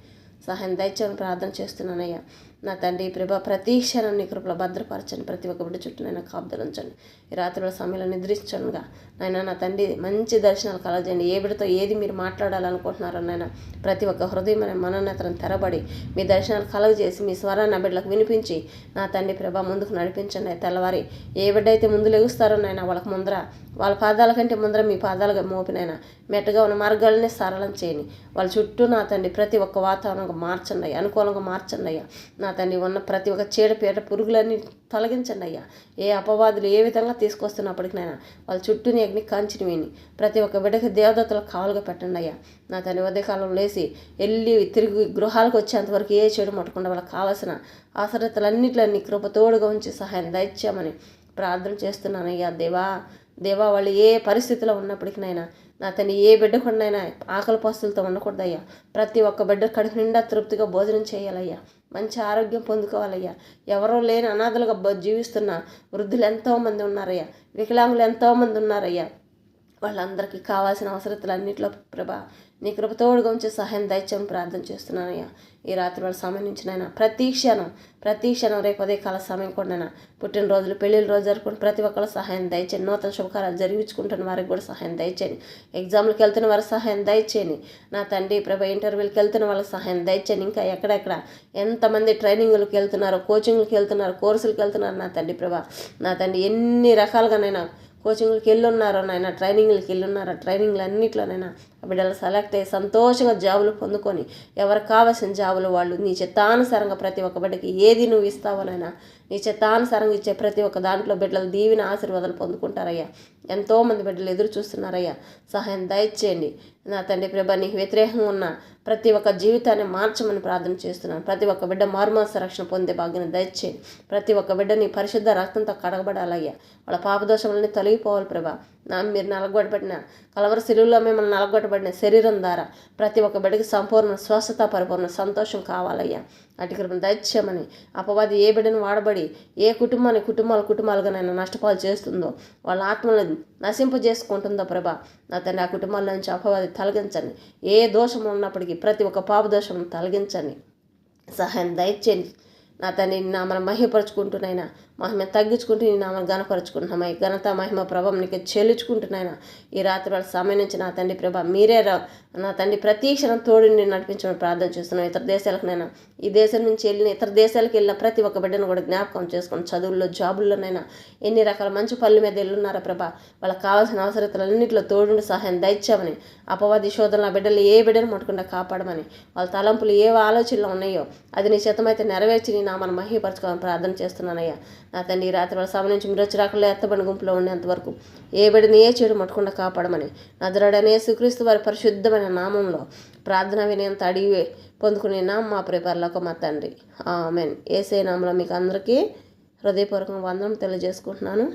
సహాయం దయచేయని ప్రార్థన చేస్తున్నానయ్యా. నా తండ్రి ప్రభా ప్రతి క్షణం నీ కృపలో భద్రపరచండి. ప్రతి ఒక్క బిడ్డ చుట్టూ నైనా కాపుదలుంచండి. ఈ రాత్రుల సమయంలో నిద్రించనుగా నాయన నా తండ్రి మంచి దర్శనాలు కలగజేయండి. ఏ బిడ్డతో ఏది మీరు మాట్లాడాలనుకుంటున్నారో నాయన ప్రతి ఒక్క హృదయం అనే మనోనేతలను తెరబడి మీ దర్శనాలు కలుగజేసి మీ స్వరాన్ని నా బిడ్డలకు వినిపించి నా తండ్రి ప్రభా ముందుకు నడిపించండి. తెల్లవారి ఏ బిడ్డ అయితే ముందు లెగుస్తారో నాయన వాళ్ళకి ముందర వాళ్ళ పాదాల కంటే ముందర మీ పాదాలుగా మోపినైనా మెట్టగా ఉన్న మార్గాలనే సరళం చేయని వాళ్ళ చుట్టూ నా తండ్రి ప్రతి ఒక్క వాతావరణంగా మార్చండి అయ్యా, అనుకూలంగా మార్చండి అయ్యా. నా తండ్రి ఉన్న ప్రతి ఒక్క చీడపీట పురుగులన్నీ తొలగించండి అయ్యా. ఏ అపవాదులు ఏ విధంగా తీసుకొస్తున్నప్పటికైనా వాళ్ళ చుట్టూని అగ్ని కాంచిని విని ప్రతి ఒక్క బిడ్డకి దేవదత్తలకు కావాలుగా పెట్టండి అయ్యా. నా తండ్రి ఉదయకాలం లేచి వెళ్ళి తిరిగి గృహాలకు వచ్చేంతవరకు ఏ చెడు ముట్టకుండా వాళ్ళకి కావాల్సిన అవసరతలన్నింటినీ కృపతోడుగా ఉంచి సహాయం దయచేయమని ప్రార్థన చేస్తున్నాను అయ్యా. దేవా వాళ్ళు ఏ పరిస్థితిలో ఉన్నప్పటికీనైనా నా తను ఏ బిడ్డ కొండైనా ఆకలి పస్తులతో ఉండకూడదయ్యా. ప్రతి ఒక్క బిడ్డ కడుపు నిండా తృప్తిగా భోజనం చేయాలయ్యా. మంచి ఆరోగ్యం పొందుకోవాలయ్యా. ఎవరో లేని అనాథలుగా జీవిస్తున్న వృద్ధులు ఎంతోమంది ఉన్నారయ్యా, వికలాంగులు ఎంతోమంది ఉన్నారయ్యా. వాళ్ళందరికీ కావాల్సిన అవసరతలన్నింటిలో ప్రభా నీ కృపతోడుగా ఉంచి సహాయం దయచేయమని ప్రార్థన చేస్తున్నానయ్యా. ఈ రాత్రి వాళ్ళ సమయం నుంచి నైనా ప్రతి క్షణం రేపు అదే కాల సమయం కూడా నైనా పుట్టినరోజులు పెళ్ళిళ్ళ రోజు జరుపుకుని ప్రతి ఒక్కరు సహాయం దయచేయండి. నూతన శుభకార్యాలు జరిగించుకుంటున్న వారికి కూడా సహాయం దయచేయండి. ఎగ్జామ్లకు వెళ్తున్న వారికి సహాయం దయచేయండి. నా తండ్రి ప్రభా ఇంటర్వ్యూలకు వెళ్తున్న వాళ్ళకి సహాయం దయచేయండి. ఇంకా ఎక్కడెక్కడ ఎంతమంది ట్రైనింగ్లకు వెళ్తున్నారో, కోచింగ్లకు వెళ్తున్నారు, కోర్సులకు వెళ్తున్నారు నా తండ్రి ప్రభా. నా తండ్రి ఎన్ని రకాలుగానైనా కోచింగ్లకు వెళ్ళున్నారో నాయన, ట్రైనింగ్లకు వెళ్ళున్నారో, ట్రైనింగ్లు అన్నింటిలోనైనా బిడ్డలు సెలెక్ట్ అయ్యి సంతోషంగా జాబులు పొందుకొని ఎవరికి కావాల్సిన జాబులు వాళ్ళు నీ చిత్తానుసారంగా ప్రతి ఒక్క బిడ్డకి ఏది నువ్వు ఇస్తావోనైనా నీ చిత్తానుసారంగా ఇచ్చే ప్రతి ఒక్క దాంట్లో బిడ్డలు దీవిన ఆశీర్వాదాలు పొందుకుంటారయ్యా. ఎంతోమంది బిడ్డలు ఎదురు చూస్తున్నారయ్యా. సహాయం దయచేయండి నా తండ్రి ప్రభా. నీకు వ్యతిరేకంగా ఉన్న ప్రతి ఒక్క జీవితాన్ని మార్చమని ప్రార్థన చేస్తున్నాను. ప్రతి ఒక్క బిడ్డ మారుమాస రక్షణ పొందే భాగ్యాన్ని దయచేయండి. ప్రతి ఒక్క బిడ్డ నీ పరిశుద్ధ రక్తంతో కడగబడాలయ్యా. వాళ్ళ పాపదోషములని తొలగిపోవాలి ప్రభా. మీరు నలగొట్టబడిన కలవర శిలువలో మిమ్మల్ని నలగొట్టబడిన శరీరం ద్వారా ప్రతి ఒక్క బిడ్డకి సంపూర్ణ స్వస్థత, పరిపూర్ణ సంతోషం కావాలయ్యా. అటు కృపను దయచేయమని అపవాది ఏ బిడ్డను వాడబడి ఏ కుటుంబాలుగా నన్ను నష్టపాలు చేస్తుందో, వాళ్ళ ఆత్మలను నశింపజేసుకుంటుందో ప్రభా నా తండ్రి ఆ కుటుంబాల నుంచి అపవాది తొలగించండి. ఏ దోషం ఉన్నప్పటికీ ప్రతి ఒక్క పాప దోషం తొలగించండి. సహాయం దయచేయండి నా తండ్రి. నామను మహిమపరుచుకుంటున్నాయినా మహిమ తగ్గించుకుంటూ నీ నామను గణపరుచుకుంటున్నామా. ఈ ఘనత మహిమ ప్రభావం నీకు చెల్లించుకుంటున్నాయినా ఈ రాత్రి వాళ్ళ సమయం నుంచి నా తండ్రి ప్రభా మీరే నా తండ్రి ప్రతి క్షణం తోడు నేను నడిపించమని ప్రార్థన చేస్తున్నాం. ఇతర దేశాలకునైనా ఈ దేశం నుంచి వెళ్ళిన ఇతర దేశాలకు వెళ్ళిన ప్రతి ఒక్క బిడ్డను కూడా జ్ఞాపకం చేసుకుని చదువుల్లో, జాబుల్లోనైనా ఎన్ని రకాల మంచి పనుల మీద వెళ్ళున్నారా ప్రభా. వాళ్ళకి కావాల్సిన అవసరతలన్నింటిలో తోడుండి సహాయం దయచామని అపవాది శోధనల బిడ్డలు ఏ బిడ్డను ముట్టకుండా కాపాడమని వాళ్ళ తలంపులు ఏ ఆలోచనలు ఉన్నాయో అది నీ చేతమైతే నెరవేర్చి నీ నామను మహిమపరచుకోవాలని ప్రార్థన చేస్తున్నానయ్యా. నా తండ్రి రాత్రి వాళ్ళ సమయం నుంచి మీరు వచ్చి రాకుండా ఎత్తబడిన గుంపులో ఉండేంతవరకు ఏ బిడ్డని ఏ చెడు ముట్టకుండా కాపాడమని నజరేయుడైన యేసుక్రీస్తు వారి పరిశుద్ధమైన నామంలో ప్రార్థన వినేంత అడిగి పొందుకునే మా ప్రేపర్లకు మా తండ్రి ఆమేన్. యేసయ్య నామములో మీకు అందరికీ హృదయపూర్వకంగా వందనం తెలియజేసుకుంటున్నాను.